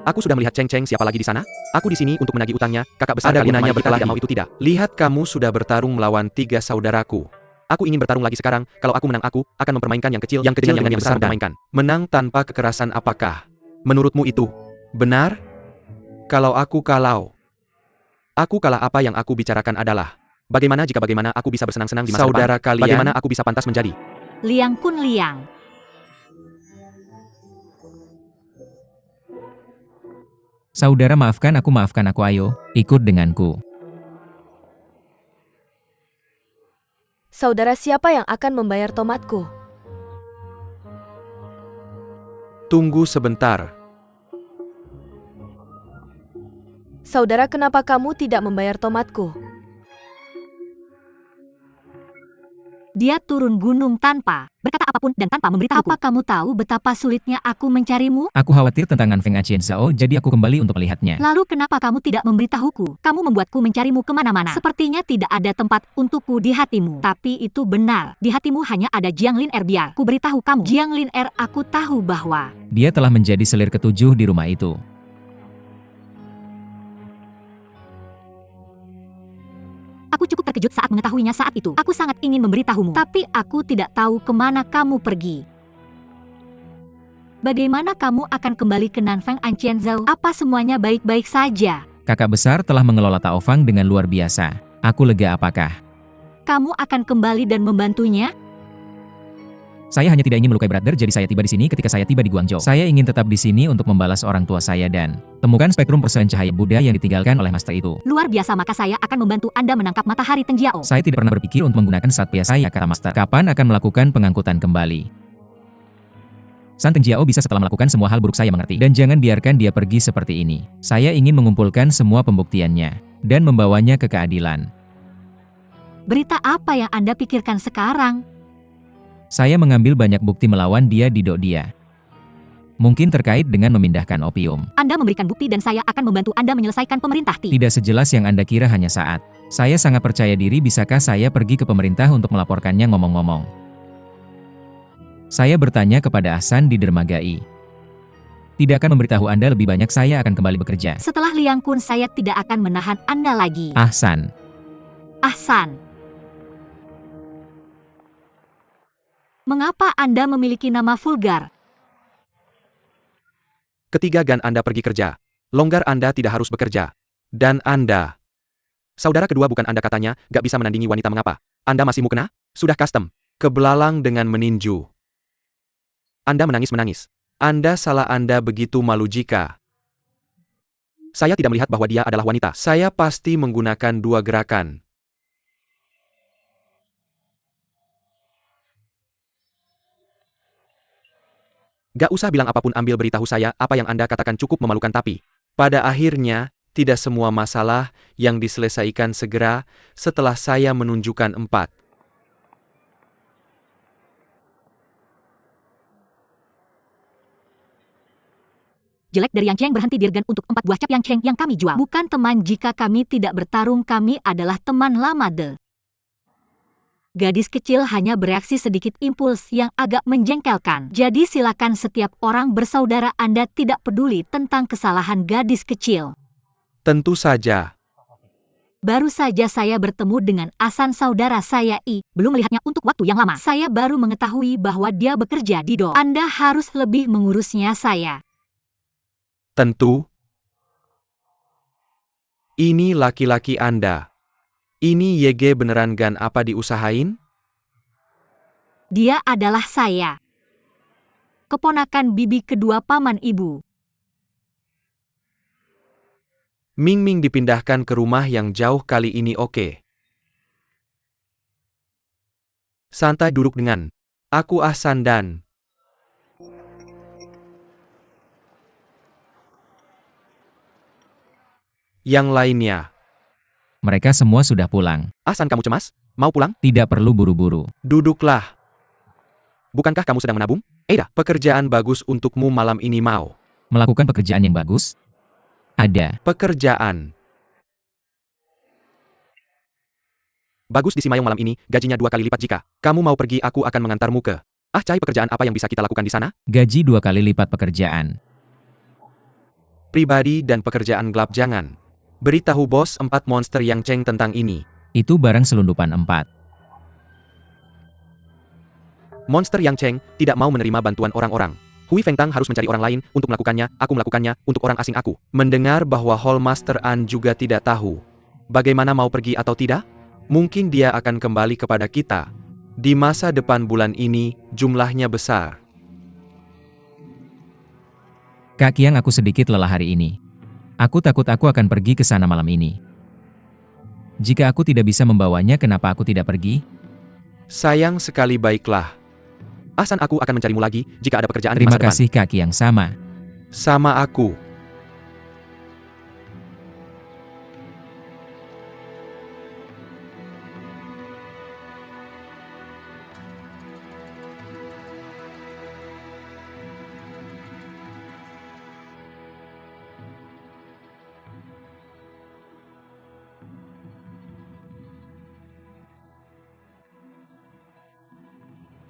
Aku sudah melihat Cheng Cheng, siapa lagi di sana? Aku di sini untuk menagih utangnya, kakak besar Ada kalian gunanya memang kita berkelahi. tidak mau itu tidak. Lihat kamu sudah bertarung melawan 3 saudaraku. Aku ingin bertarung lagi sekarang, kalau aku menang aku akan mempermainkan yang kecil dengan yang besar dan mempermainkan. menang tanpa kekerasan, apakah menurutmu itu benar? Kalau aku kalah, apa yang aku bicarakan adalah Bagaimana jika aku bisa bersenang-senang di masa saudara depan? kalian. Bagaimana aku bisa pantas menjadi? Liang Kun Liang. Saudara maafkan aku ayo, ikut denganku. Saudara siapa yang akan membayar tomatku? Tunggu sebentar. Saudara, kenapa kamu tidak membayar tomatku? Dia turun gunung tanpa berkata apapun dan tanpa memberitahuku. Apa kamu tahu betapa sulitnya aku mencarimu? Aku khawatir tentang An Feng Achen Sao, jadi aku kembali untuk melihatnya. Lalu kenapa kamu tidak memberitahuku? Kamu membuatku mencarimu kemana-mana. Sepertinya tidak ada tempat untukku di hatimu. Tapi itu benar. Di hatimu hanya ada Jianglin Er. Biar ku beritahu kamu. Jianglin Er, aku tahu bahwa Dia telah menjadi selir ketujuh di rumah itu. aku cukup terkejut saat mengetahuinya saat itu. Aku sangat ingin memberitahumu. Tapi aku tidak tahu kemana kamu pergi. Bagaimana kamu akan kembali ke Nanfeng Anqianzhou? Apa semuanya baik-baik saja? Kakak besar telah mengelola Taofang dengan luar biasa. Aku lega apakah? Kamu akan kembali dan membantunya? Saya hanya tidak ingin melukai brother, jadi saya tiba di sini ketika saya tiba di Guangzhou. Saya ingin tetap di sini untuk membalas orang tua saya dan temukan spektrum persen cahaya Buddha yang ditinggalkan oleh master itu. Luar biasa, maka saya akan membantu Anda menangkap matahari Tenjiao. Saya tidak pernah berpikir untuk menggunakan satria saya, kata master. Kapan akan melakukan pengangkutan kembali? San Tenjiao bisa setelah melakukan semua hal buruk, saya mengerti. Dan jangan biarkan dia pergi seperti ini. Saya ingin mengumpulkan semua pembuktiannya dan membawanya ke keadilan. Berita apa yang Anda pikirkan sekarang? Saya mengambil banyak bukti melawan dia di dok dia. Mungkin terkait dengan memindahkan opium. Anda memberikan bukti dan saya akan membantu Anda menyelesaikan pemerintah Ti. Tidak sejelas yang Anda kira hanya saat. Saya sangat percaya diri. Bisakah saya pergi ke pemerintah untuk melaporkannya? Ngomong-ngomong, saya bertanya kepada Ahsan di dermaga I. Tidak akan memberitahu Anda lebih banyak, saya akan kembali bekerja. Setelah Liang Kun, saya tidak akan menahan Anda lagi. Ahsan. Ahsan. Mengapa Anda memiliki nama vulgar? Ketiga Gan Anda pergi kerja. Longgar Anda tidak harus bekerja. Dan Anda. Saudara kedua bukan Anda, katanya, gak bisa menandingi wanita, mengapa? Anda masih mukena? Sudah custom. Kebelalang dengan meninju. Anda menangis-menangis. Anda salah, Anda begitu malu jika saya tidak melihat bahwa dia adalah wanita. Saya pasti menggunakan dua gerakan. Gak usah bilang apapun, ambil beritahu saya, apa yang Anda katakan cukup memalukan, tapi pada akhirnya, tidak semua masalah yang diselesaikan segera setelah saya menunjukkan 4. Jelek dari Yang Cheng berhenti dirgan untuk 4 buah cap Yang Cheng yang kami jual. Bukan teman, jika kami tidak bertarung kami adalah teman lama de. Gadis kecil hanya bereaksi sedikit impuls yang agak menjengkelkan. Jadi silakan, setiap orang bersaudara, Anda tidak peduli tentang kesalahan gadis kecil. Tentu saja. Baru saja saya bertemu dengan Ahsan, saudara saya I. Belum melihatnya untuk waktu yang lama. Saya baru mengetahui bahwa dia bekerja di Do. Anda harus lebih mengurusnya, saya. Tentu. Ini laki-laki Anda. Ini YG beneran Gan, apa diusahain? Dia adalah saya. Keponakan bibi kedua paman ibu. Ming Ming dipindahkan ke rumah yang jauh kali ini, oke. Santai, duduk dengan aku, Ahsan, dan yang lainnya. Mereka semua sudah pulang. Ahsan, kamu cemas? Mau pulang? Tidak perlu buru-buru. Duduklah. Bukankah kamu sedang menabung? Ada pekerjaan bagus untukmu malam ini, mau? Melakukan pekerjaan yang bagus? Ada. Pekerjaan bagus di Simayong malam ini, gajinya 2 kali lipat. Jika kamu mau pergi, aku akan mengantarmu ke Cai. Pekerjaan apa yang bisa kita lakukan di sana? Gaji 2 kali lipat pekerjaan. Pribadi dan pekerjaan gelap. Jangan beritahu bos 4 monster Yang Cheng tentang ini. Itu barang selundupan 4. Monster Yang Cheng tidak mau menerima bantuan orang-orang. Hui Fengtang harus mencari orang lain untuk melakukannya. Aku melakukannya untuk orang asing. Aku mendengar bahwa Hall Master An juga tidak tahu bagaimana mau pergi atau tidak. Mungkin dia akan kembali kepada kita di masa depan. Bulan ini jumlahnya besar. Kak Kiang, aku sedikit lelah hari ini. Aku takut aku akan pergi ke sana malam ini. Jika aku tidak bisa membawanya, kenapa aku tidak pergi? Sayang sekali, baiklah. Ahsan, aku akan mencarimu lagi jika ada pekerjaan di Terima masa depan. kasih Kak Kiang, sama. Sama aku.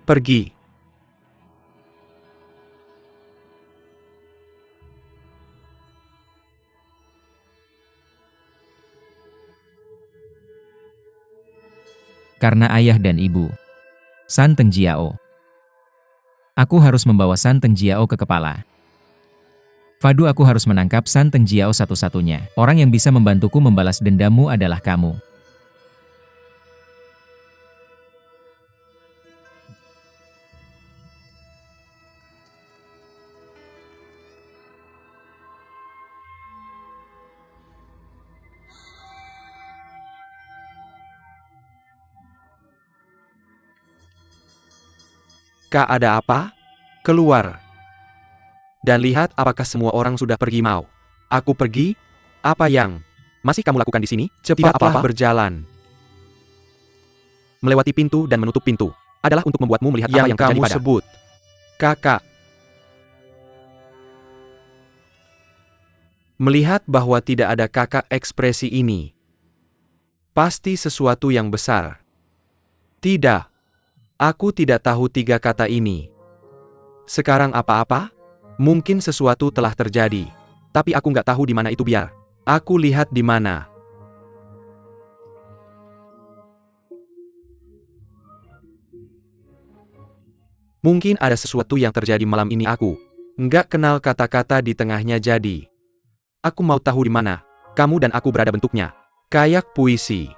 Pergi. Karena ayah dan ibu. San Tenjiao. Aku harus membawa San Tenjiao ke kepala. Fadu, aku harus menangkap San Tenjiao satu-satunya. Orang yang bisa membantuku membalas dendammu adalah kamu. Kak, ada apa? Keluar. Dan lihat apakah semua orang sudah pergi mau. Aku pergi? Apa yang masih kamu lakukan di sini? Cepatlah berjalan. Melewati pintu dan menutup pintu adalah untuk membuatmu melihat apa yang terjadi kamu pada sebut kakak. Melihat bahwa tidak ada kakak ekspresi ini. Pasti sesuatu yang besar. Tidak. Aku tidak tahu 3 kata ini. Sekarang apa-apa? Mungkin sesuatu telah terjadi. Tapi aku nggak tahu di mana itu biar. Aku lihat di mana. Mungkin ada sesuatu yang terjadi malam ini aku. Nggak kenal kata-kata di tengahnya jadi. Aku mau tahu di mana. Kamu dan aku berada bentuknya. Kayak puisi.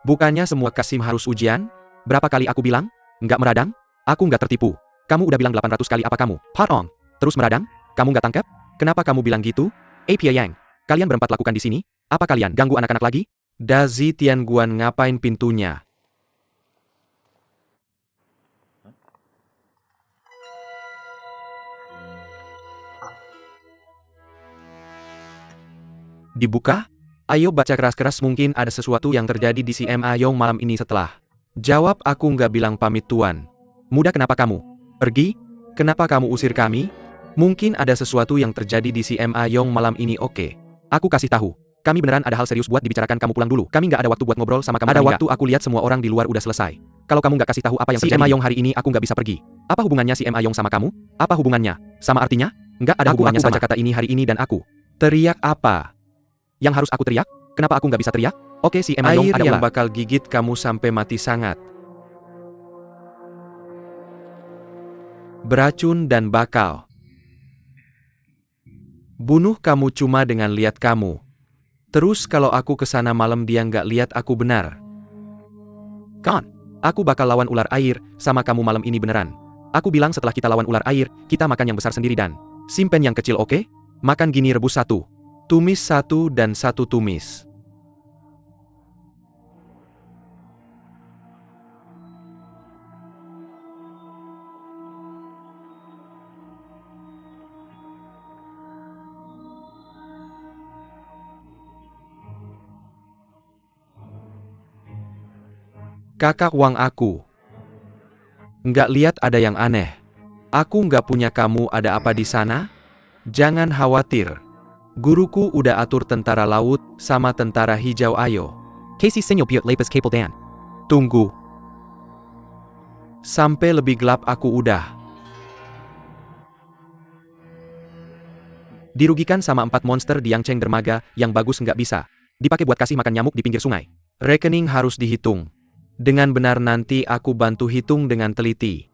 Bukannya semua Kasim harus ujian? Berapa kali aku bilang? Nggak meradang? Aku nggak tertipu. Kamu udah bilang 800 kali apa kamu? Pardon. Terus meradang? Kamu nggak tangkap? Kenapa kamu bilang gitu? Pia Yang. Kalian berempat lakukan di sini? Apa kalian ganggu anak-anak lagi? Dazi Tianguan ngapain pintunya? Dibuka? Ayo baca keras-keras, mungkin ada sesuatu yang terjadi di CM Ayong malam ini setelah. Jawab, aku nggak bilang pamit tuan. Muda, kenapa kamu pergi? Kenapa kamu usir kami? Mungkin ada sesuatu yang terjadi di CM Ayong malam ini. Oke. Aku kasih tahu. Kami beneran ada hal serius buat dibicarakan, kamu pulang dulu. Kami nggak ada waktu buat ngobrol sama kamu. Ada waktu, aku lihat semua orang di luar udah selesai. Kalau kamu nggak kasih tahu apa yang terjadi, CM Ayong hari ini aku nggak bisa pergi. Apa hubungannya CM Ayong sama kamu? Apa hubungannya? Sama artinya? Nggak ada hubungannya sama kata ini hari ini dan aku. Teriak apa? Yang harus aku teriak? Kenapa aku nggak bisa teriak? Oke, si Ayong ada yang bakal gigit kamu sampai mati sangat. Beracun dan bakal bunuh kamu cuma dengan lihat kamu. Terus kalau aku kesana malam dia nggak lihat aku benar. Kan? Aku bakal lawan ular air sama kamu malam ini beneran. Aku bilang setelah kita lawan ular air, kita makan yang besar sendiri dan simpen yang kecil, oke? Makan gini, rebus 1. Tumis 1 dan 1 tumis. Kakak Wang, aku nggak lihat ada yang aneh. Aku nggak punya kamu ada apa di sana? Jangan khawatir. Guruku udah atur tentara laut sama tentara hijau. Ayo. Casey Sinyo Piot Lapis Kapel Dan. Tunggu. Sampai lebih gelap aku udah dirugikan sama 4 monster di Yangcheng dermaga yang bagus nggak bisa dipakai buat kasih makan nyamuk di pinggir sungai. Rekening harus dihitung dengan benar, nanti aku bantu hitung dengan teliti.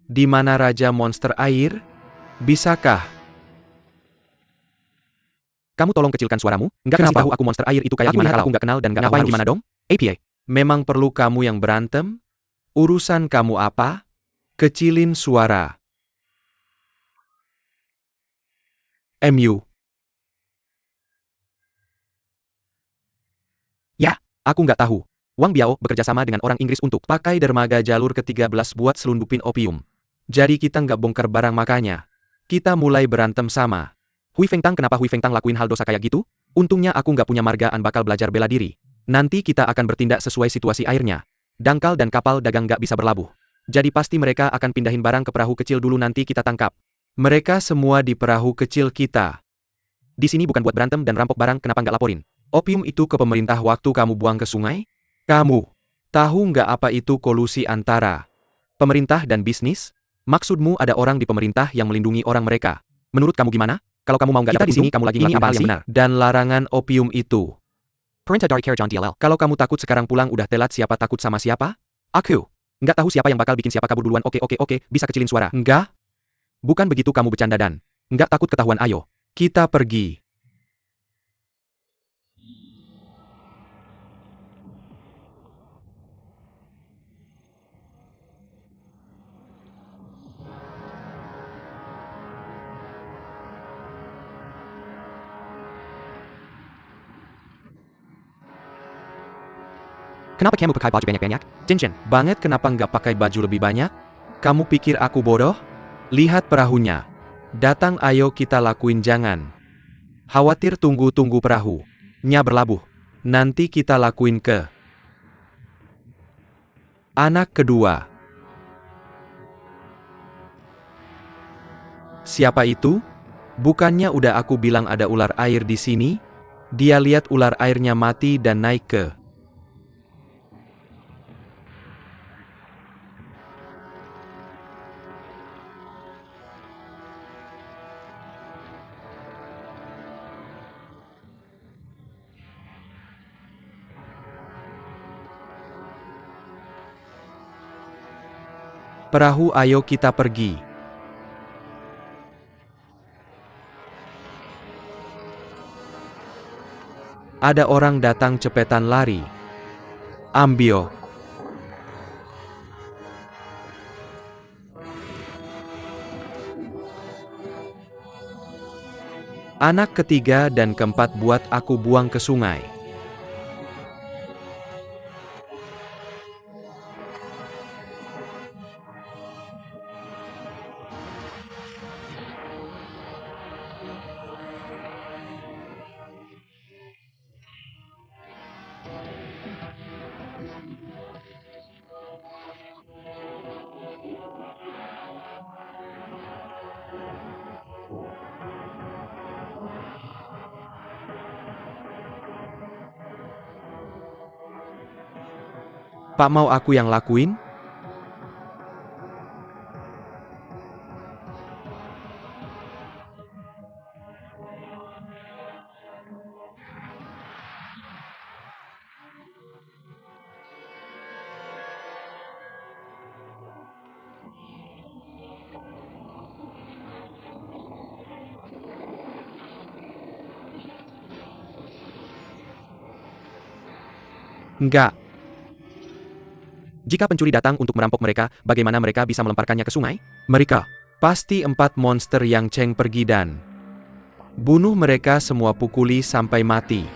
Di mana Raja Monster Air? Bisakah kamu tolong kecilkan suaramu? Nggak kasih tahu aku monster air itu kayak gimana kalau aku nggak kenal dan nggak tahu gimana dong? APA. Memang perlu kamu yang berantem? Urusan kamu apa? Kecilin suara. MU. Ya, aku nggak tahu. Wang Biao bekerja sama dengan orang Inggris untuk pakai dermaga jalur ke-13 buat selundupin opium. Jadi kita nggak bongkar barang, makanya kita mulai berantem sama Hui Fengtang. Kenapa Hui Fengtang lakuin hal dosa kayak gitu? Untungnya aku nggak punya margaan, bakal belajar bela diri. Nanti kita akan bertindak sesuai situasi airnya. Dangkal dan kapal dagang nggak bisa berlabuh. Jadi pasti mereka akan pindahin barang ke perahu kecil dulu, nanti kita tangkap mereka semua di perahu kecil kita. Di sini bukan buat berantem dan rampok barang, kenapa nggak laporin opium itu ke pemerintah waktu kamu buang ke sungai? Kamu tahu nggak apa itu kolusi antara pemerintah dan bisnis? Maksudmu ada orang di pemerintah yang melindungi orang mereka. Menurut kamu gimana? Kalau kamu mau nggak dapat untung, kamu lagi ngelakuin hal yang benar. Dan larangan opium itu. Perintah dari Kerajaan DLL. Kalau kamu takut sekarang pulang udah telat, siapa takut sama siapa? Aku. Nggak tahu siapa yang bakal bikin siapa kabur duluan. Oke, bisa kecilin suara. Enggak? Bukan begitu, kamu bercanda dan nggak takut ketahuan. Ayo, kita pergi. Kenapa kamu pakai baju banyak-banyak? Jinjin, banget kenapa nggak pakai baju lebih banyak? Kamu pikir aku bodoh? Lihat perahunya. Datang ayo kita lakuin jangan. Khawatir tunggu perahu. Nya berlabuh. Nanti kita lakuin ke. Anak kedua. Siapa itu? Bukannya udah aku bilang ada ular air di sini? Dia lihat ular airnya mati dan naik ke. Perahu ayo kita pergi. Ada orang datang cepetan lari. Ambio. Anak ketiga dan keempat buat aku buang ke sungai. Pak mau aku yang lakuin? Enggak. Jika pencuri datang untuk merampok mereka, bagaimana mereka bisa melemparkannya ke sungai? Mereka pasti 4 monster yang Cheng pergi dan bunuh mereka semua, pukuli sampai mati.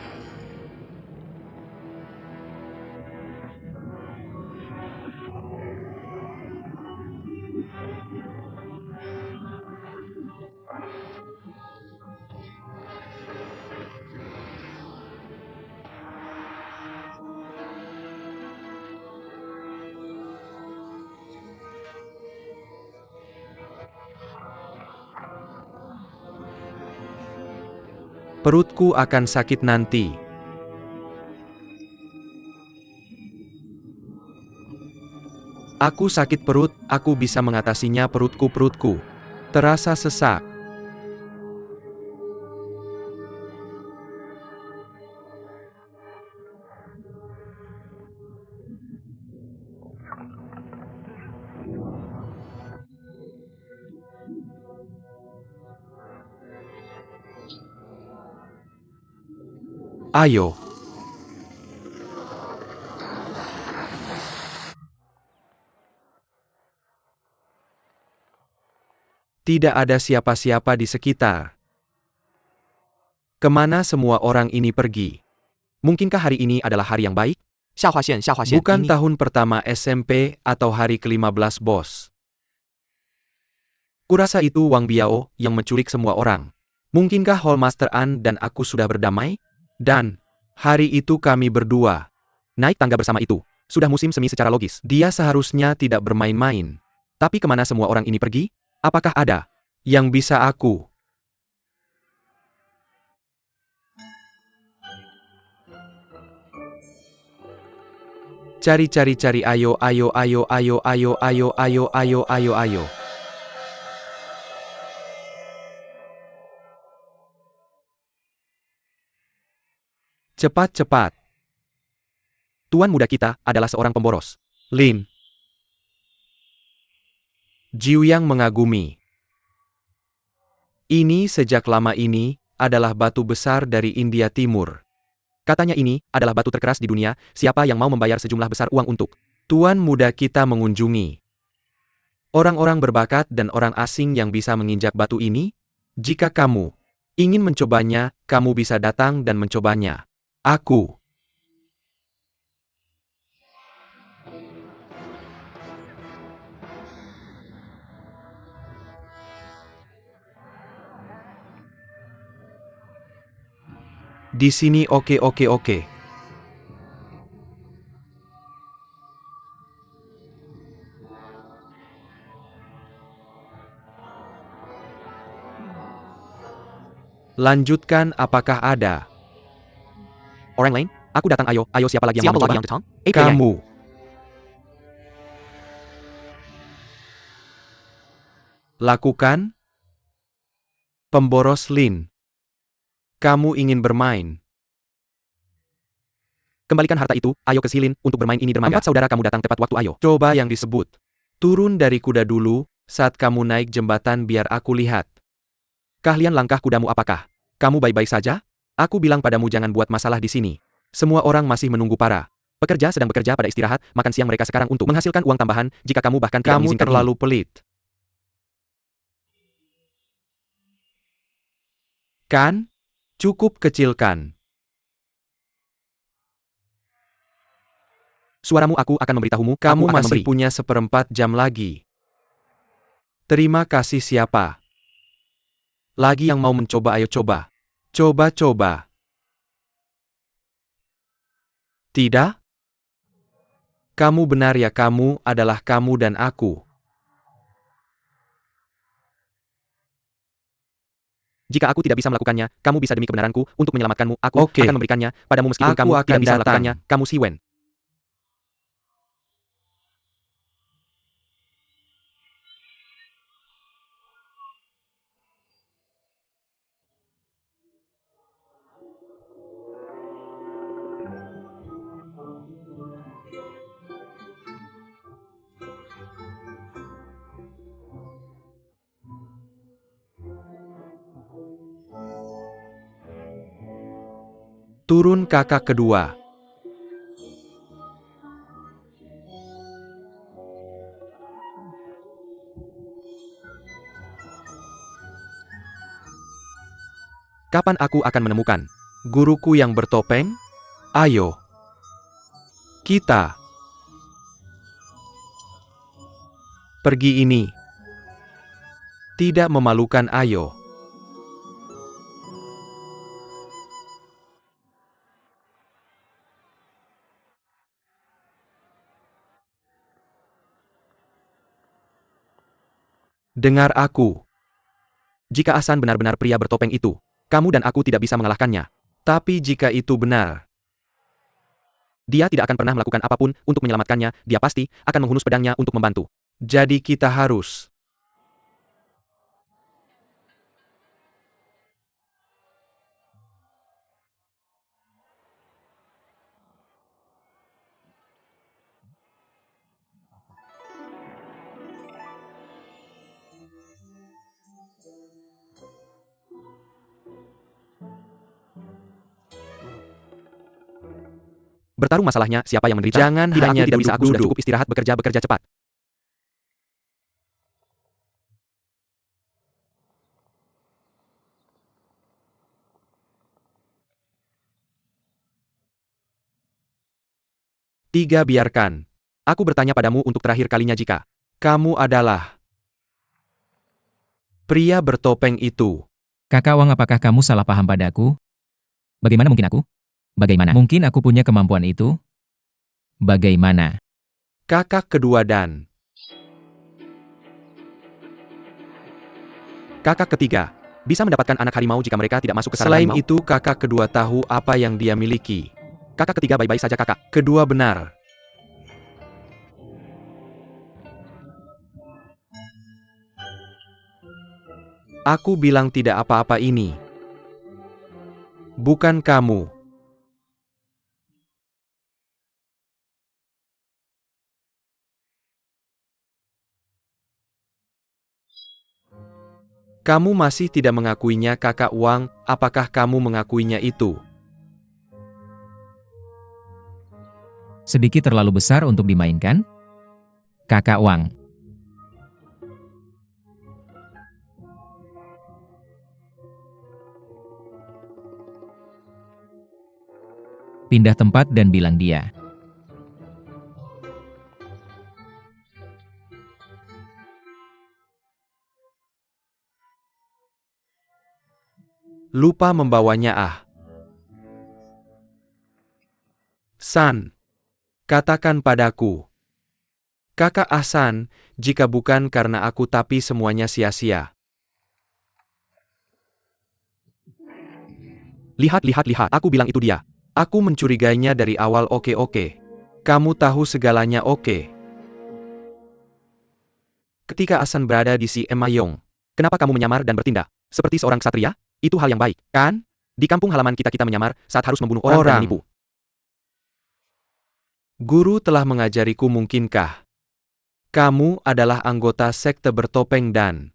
Perutku akan sakit nanti. Aku sakit perut, aku bisa mengatasinya. Perutku terasa sesak. Ayo. Tidak ada siapa-siapa di sekitar. Kemana semua orang ini pergi? Mungkinkah hari ini adalah hari yang baik? Bukan tahun pertama SMP atau hari ke-15 bos. Kurasa itu Wang Biao yang menculik semua orang. Mungkinkah Hallmaster An dan aku sudah berdamai? Dan hari itu kami berdua naik tangga bersama itu. Sudah musim semi secara logis. Dia seharusnya tidak bermain-main. Tapi kemana semua orang ini pergi? Apakah ada yang bisa aku? Cari, ayo. Cepat. Tuan muda kita adalah seorang pemboros. Lin Jiuyang mengagumi. Ini sejak lama ini adalah batu besar dari India Timur. Katanya ini adalah batu terkeras di dunia. Siapa yang mau membayar sejumlah besar uang untuk tuan muda kita mengunjungi? Orang-orang berbakat dan orang asing yang bisa menginjak batu ini? Jika kamu ingin mencobanya, kamu bisa datang dan mencobanya. Aku Di sini oke. Lanjutkan, apakah ada? Orang lain? Aku datang, ayo siapa lagi yang mau mencoba? Kamu. Lakukan. Pemboros Lin. Kamu ingin bermain. Kembalikan harta itu, ayo ke Silin, untuk bermain ini dermaga. 4 saudara kamu datang tepat waktu, ayo. Coba yang disebut. Turun dari kuda dulu, saat kamu naik jembatan biar aku lihat. Keahlian langkah kudamu apakah? Kamu baik-baik saja? Aku bilang padamu jangan buat masalah di sini. Semua orang masih menunggu para pekerja sedang bekerja pada istirahat, makan siang mereka sekarang untuk menghasilkan uang tambahan, jika kamu bahkan tidak Kamu mengizinkan terlalu pelit. Kan? Cukup kecilkan. Suaramu aku akan memberitahumu, Kamu aku akan masih memberi. punya 1/4 jam lagi. Terima kasih siapa? Lagi yang mau mencoba, ayo coba. Coba. Tidak? Kamu benar ya, kamu adalah kamu dan aku. Jika aku tidak bisa melakukannya, kamu bisa demi kebenaranku, untuk menyelamatkanmu, aku Oke. akan memberikannya padamu meskipun Aku kamu akan tidak bisa datang. melakukannya, kamu Si Wen. Turun kakak kedua. Kapan aku akan menemukan Guruku yang bertopeng? Ayo. Kita. Pergi ini. Tidak memalukan, ayo. Dengar aku. jika Asan benar-benar pria bertopeng itu? Kamu dan aku tidak bisa mengalahkannya. Tapi jika itu benar, Dia tidak akan pernah melakukan apapun untuk menyelamatkannya, dia pasti akan menghunus pedangnya untuk membantu. jadi kita harus. Bertarung masalahnya, siapa yang menderita? Jangan Tidak, hanya aku tidak bisa, aku sudah duduk-duduk. cukup istirahat, bekerja cepat. Tiga, biarkan. Aku bertanya padamu untuk terakhir kalinya jika Kamu adalah pria bertopeng itu. Kakak Wang, apakah kamu salah paham padaku? Bagaimana mungkin aku? Bagaimana mungkin aku punya kemampuan itu? Bagaimana? Kakak kedua dan kakak ketiga bisa mendapatkan anak harimau jika mereka tidak masuk ke sarang selain harimau. itu kakak kedua tahu apa yang dia miliki. Kakak ketiga baik-baik saja kakak. Kedua benar. Aku bilang tidak apa-apa ini. Bukan kamu. Kamu masih tidak mengakuinya, kakak Wang, apakah kamu mengakuinya itu? Sedikit terlalu besar untuk dimainkan? Kakak Wang. Pindah tempat dan bilang dia. Lupa membawanya ah. San, katakan padaku. Kakak Ahsan, jika bukan karena aku tapi semuanya sia-sia. Lihat, aku bilang itu dia. Aku mencurigainya dari awal. Oke. Kamu tahu segalanya. Oke. Ketika Ahsan berada di si Emayong, kenapa kamu menyamar dan bertindak seperti seorang ksatria? Itu hal yang baik, kan? Di kampung halaman kita menyamar saat harus membunuh orang dan menipu. Guru telah mengajariku. Mungkinkah kamu adalah anggota sekte bertopeng dan...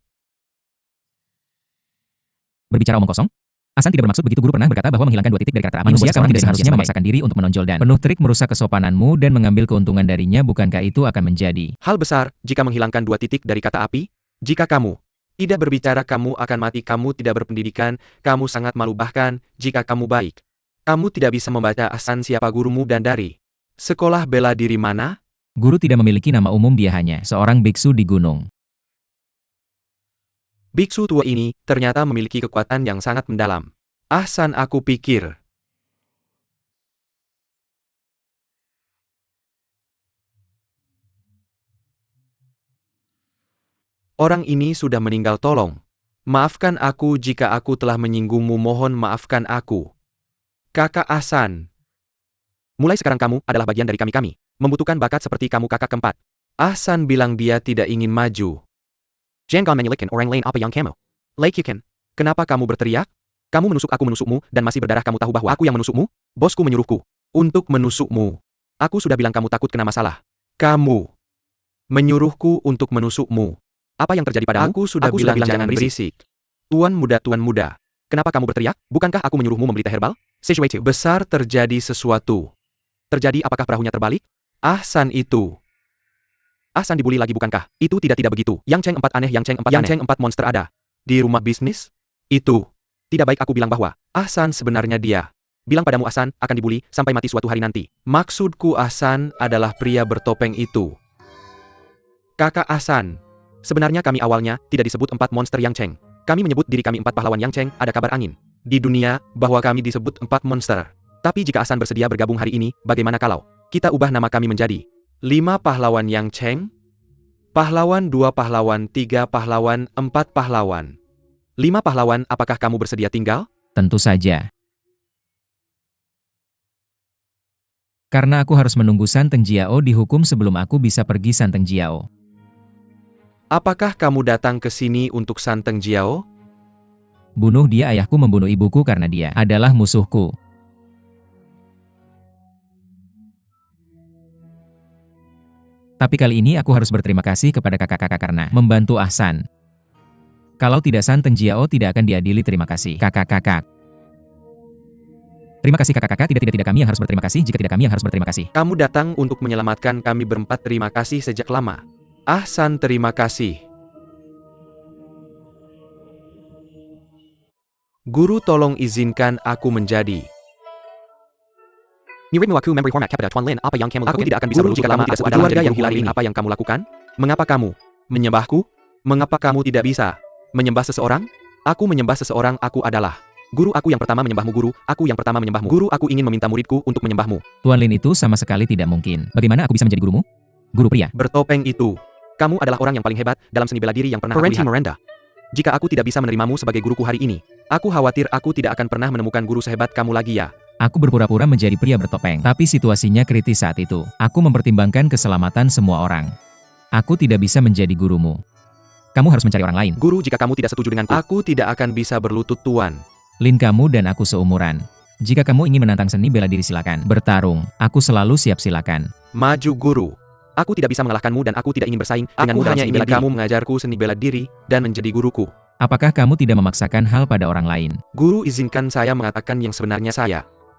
Berbicara omong kosong? Ahsan tidak bermaksud begitu. Guru pernah berkata bahwa menghilangkan 2 titik dari karakter manusia kamu tidak seharusnya memaksakan diri untuk menonjol dan penuh trik merusak kesopananmu dan mengambil keuntungan darinya. Bukankah itu akan menjadi hal besar jika menghilangkan 2 titik dari kata api? Jika kamu tidak berbicara kamu akan mati. Kamu tidak berpendidikan, kamu sangat malu. Bahkan jika kamu baik, kamu tidak bisa membaca. Ahsan, siapa gurumu dan dari sekolah bela diri mana? Guru tidak memiliki nama umum, dia hanya seorang biksu di gunung. Biksu tua ini ternyata memiliki kekuatan yang sangat mendalam. Ahsan, aku pikir. Orang ini sudah meninggal. Tolong maafkan aku jika aku telah menyinggungmu. Mohon maafkan aku. Kakak Ahsan. Mulai sekarang kamu adalah bagian dari kami. Membutuhkan bakat seperti kamu. Kakak keempat. Ahsan bilang dia tidak ingin maju. Jangan menyelidiki orang lain apa yang kamu lakukan. Kenapa kamu berteriak? Kamu menusuk aku, menusukmu, dan masih berdarah. Kamu tahu bahwa aku yang menusukmu? Bosku menyuruhku untuk menusukmu. Aku sudah bilang kamu takut kena masalah. Kamu menyuruhku untuk menusukmu. Apa yang terjadi padamu? Aku sudah bilang jangan berisik. Tuan muda. Kenapa kamu berteriak? Bukankah aku menyuruhmu membeli teh herbal? Sesuatu besar terjadi sesuatu. Terjadi, apakah perahunya terbalik? Ahsan itu. Ahsan dibully lagi, bukankah? Itu tidak begitu. Yang Cheng 4 aneh, yang Cheng 4 monster ada di rumah bisnis? Itu tidak baik. Aku bilang bahwa Ahsan sebenarnya dia bilang padamu Ahsan akan dibully sampai mati suatu hari nanti. Maksudku Ahsan adalah pria bertopeng itu. Kakak Ahsan, sebenarnya kami awalnya tidak disebut 4 monster Yang Cheng. Kami menyebut diri kami 4 pahlawan Yang Cheng. Ada kabar angin di dunia bahwa kami disebut 4 monster. Tapi jika Ahsan bersedia bergabung hari ini, bagaimana kalau kita ubah nama kami menjadi 5 pahlawan Yang Cheng? Pahlawan, 2 pahlawan, 3 pahlawan, 4 pahlawan. 5 pahlawan, apakah kamu bersedia tinggal? Tentu saja. Karena aku harus menunggu Santeng Jiao dihukum sebelum aku bisa pergi. Santeng Jiao. Apakah kamu datang ke sini untuk Santeng Jiao? Bunuh dia. Ayahku membunuh ibuku karena dia adalah musuhku. Tapi kali ini aku harus berterima kasih kepada kakak-kakak karena membantu Ahsan. Kalau tidak, Santeng Jiao tidak akan diadili. Terima kasih kakak-kakak. Terima kasih kakak-kakak. Tidak kami yang harus berterima kasih. Jika tidak, kami yang harus berterima kasih. Kamu datang untuk menyelamatkan kami berempat. Terima kasih sejak lama. Ahsan, terima kasih. Guru, tolong izinkan aku menjadi Aku tidak akan bisa berlutut jika kamu tidak setuju. Keluarga yang hilang ini, apa yang kamu lakukan? Mengapa kamu menyembahku? Mengapa kamu tidak bisa menyembah seseorang? Aku menyembah seseorang. Aku adalah guru. Aku yang pertama menyembahmu. Guru, aku yang pertama menyembahmu. Guru, aku ingin meminta muridku untuk menyembahmu. Tuan Lin, itu sama sekali tidak mungkin. Bagaimana aku bisa menjadi gurumu? Guru pria bertopeng itu. Kamu adalah orang yang paling hebat dalam seni bela diri yang pernah aku lihat. Miranda. Jika aku tidak bisa menerimamu sebagai guruku hari ini, aku khawatir aku tidak akan pernah menemukan guru sehebat kamu lagi ya. Aku berpura-pura menjadi pria bertopeng, tapi situasinya kritis saat itu. Aku mempertimbangkan keselamatan semua orang. Aku tidak bisa menjadi gurumu. Kamu harus mencari orang lain. Guru, jika kamu tidak setuju denganku, aku tidak akan bisa berlutut, Tuan. Lin, kamu dan aku seumuran. Jika kamu ingin menantang seni bela diri, silakan. Bertarung. Aku selalu siap, silakan. Maju, Guru. Aku tidak bisa mengalahkanmu dan aku tidak ingin bersaing denganmu. Aku hanya ingin kamu mengajarku seni bela diri dan menjadi guruku. Apakah kamu tidak memaksakan hal pada orang lain? Guru, izinkan saya mengatakan yang sebenarnya.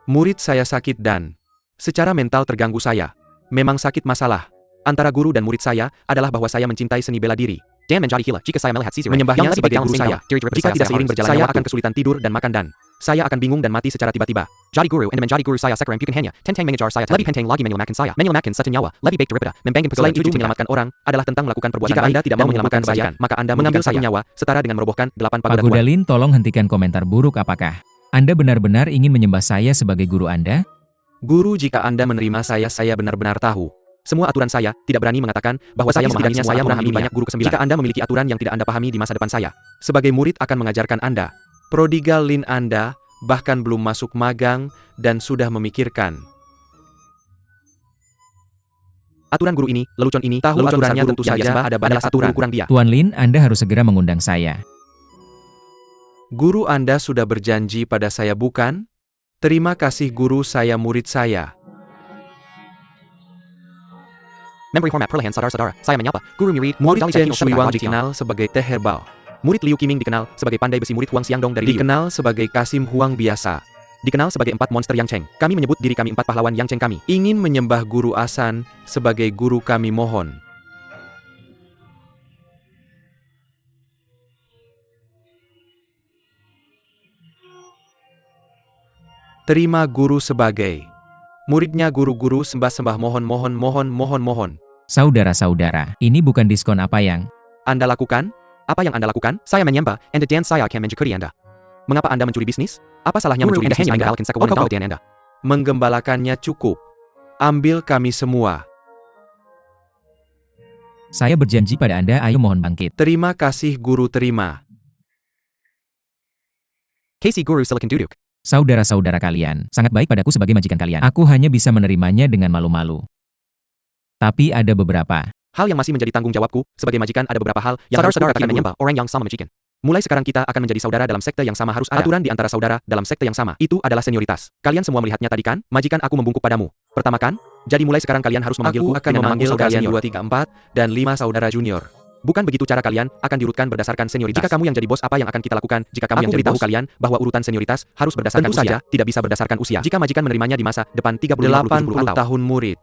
Murid saya sakit dan secara mental terganggu. Saya memang sakit. Masalah antara guru dan murid saya adalah bahwa saya mencintai seni bela diri dan menjadi gila jika saya melihat menyembahnya sebagai guru saya. Jika tidak seiring berjalannya saya akan kesulitan tidur dan makan dan saya akan bingung dan mati secara tiba-tiba. Jadi guru and menjadi guru saya sekarang bukan hanya tentang mengejar saya, lebih penting lagi menyelamatkan satu nyawa, lebih baik daripada membangkit. Selain itu, menyelamatkan orang adalah tentang melakukan perbuatan. Jika Anda tidak mau menyelamatkan kebaikan, maka Anda mengambil satu nyawa setara dengan merobohkan 8 pagoda. Pagoda. Lin, tolong hentikan komentar buruk. Apakah Anda benar-benar ingin menyembah saya sebagai guru Anda? Guru, jika Anda menerima saya benar-benar tahu. Semua aturan saya, tidak berani mengatakan bahwa saya memahaminya setelah memahami banyak guru ke-9. Jika Anda memiliki aturan yang tidak Anda pahami di masa depan saya, sebagai murid akan mengajarkan Anda. Prodigal Lin Anda, bahkan belum masuk magang, dan sudah memikirkan. Aturan guru ini, lelucon ini, tahu aturannya tentu saja, ada banyak aturan kurang dia. Tuan Lin, Anda harus segera mengundang saya. Guru Anda sudah berjanji pada saya bukan? Terima kasih guru, saya murid saya. Memory format perlahan saudara-saudara, saya menyapa. Guru murid Chen Shuiwang dikenal sebagai teh herbal. Murid Liu Qiming dikenal sebagai pandai besi. Murid Huang Xiangdong dari Liu Dikenal sebagai Kasim Huang biasa. dikenal sebagai 4 monster Yang Cheng. Kami menyebut diri kami 4 pahlawan Yang Cheng kami. Ingin menyembah Guru Asan sebagai guru kami mohon. Terima guru sebagai muridnya. Guru-guru sembah-sembah mohon. Saudara-saudara, ini bukan diskon apa yang Anda lakukan? Apa yang Anda lakukan? Saya menyembah, dan saya akan mencuri Anda. Mengapa Anda mencuri bisnis? Apa salahnya mencuri bisnis Anda? Anda? Menggembalakannya cukup. Ambil kami semua. saya berjanji pada Anda, ayo mohon bangkit. Terima kasih guru, terima. Casey Guru Silicon Duduk. Saudara-saudara kalian, sangat baik padaku sebagai majikan kalian. Aku hanya bisa menerimanya dengan malu-malu. Tapi ada beberapa hal yang masih menjadi tanggung jawabku. Sebagai majikan ada beberapa hal yang harus katakan menyembah orang yang sama majikan. Mulai sekarang kita akan menjadi saudara dalam sekte yang sama. Harus ada aturan di antara saudara dalam sekte yang sama. Itu adalah senioritas. Kalian semua melihatnya tadi kan? Majikan aku membungkuk padamu. Pertama kan? Jadi mulai sekarang kalian harus memanggilku Aku akan dengan namaku memanggil saudara kalian senior. 2, 3, 4, dan 5 saudara junior. Bukan begitu cara kalian akan diurutkan berdasarkan senioritas. Jika kamu yang jadi bos, apa yang akan kita lakukan? Jika kamu yang jadi beritahu kalian bahwa urutan senioritas harus berdasarkan Tentu usia, tidak bisa berdasarkan usia. Jika majikan menerimanya di masa depan 30, 50, 80 tahun murid.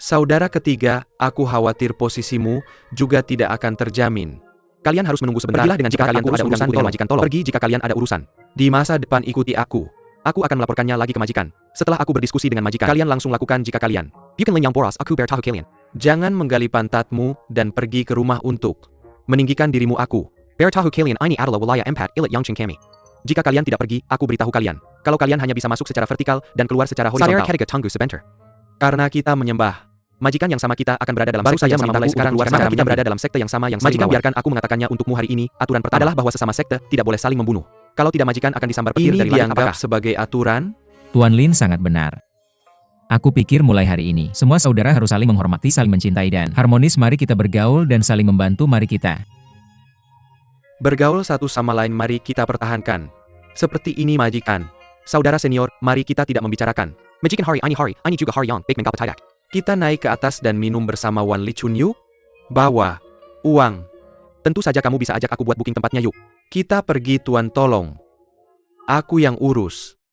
Saudara ketiga, aku khawatir posisimu juga tidak akan terjamin. Kalian harus menunggu sebentar. Pergilah dengan jika kalian ada urusan dengan majikan tolong. Pergi jika kalian ada urusan. Di masa depan ikuti aku. Aku akan melaporkannya lagi ke majikan. Setelah aku berdiskusi dengan majikan, kalian langsung lakukan jika kalian. You can yang boros, aku bertahu kalian. Jangan menggali pantatmu dan pergi ke rumah untuk meninggikan dirimu aku. Bertahu kalian ini adalah wilayah empat ilat Yang Cheng kami. Jika kalian tidak pergi, aku beritahu kalian. Kalau kalian hanya bisa masuk secara vertikal dan keluar secara horizontal. Karena kita menyembah. Majikan yang sama kita akan berada dalam sekte yang sama mulai sekarang. Karena kita berada dalam sekte yang sama yang saling Majikan, biarkan aku mengatakannya untukmu hari ini. Aturan pertama adalah bahwa sesama sekte tidak boleh saling membunuh. Kalau tidak majikan akan disambar petir Ini dari langit. dianggap Apakah sebagai aturan. Tuan Lin sangat benar. Aku pikir mulai hari ini, semua saudara harus saling menghormati, saling mencintai dan harmonis. Mari kita bergaul dan saling membantu. Mari kita Bergaul satu sama lain, mari kita pertahankan. Seperti ini majikan. saudara senior, mari kita tidak membicarakan majikan hari, ini juga hari yang baik mengkapal. Kita naik ke atas dan minum bersama Wan Li Chun Yu. Bawa uang. Tentu saja kamu bisa ajak aku buat booking tempatnya yuk. Kita pergi tuan, tolong. Aku yang urus.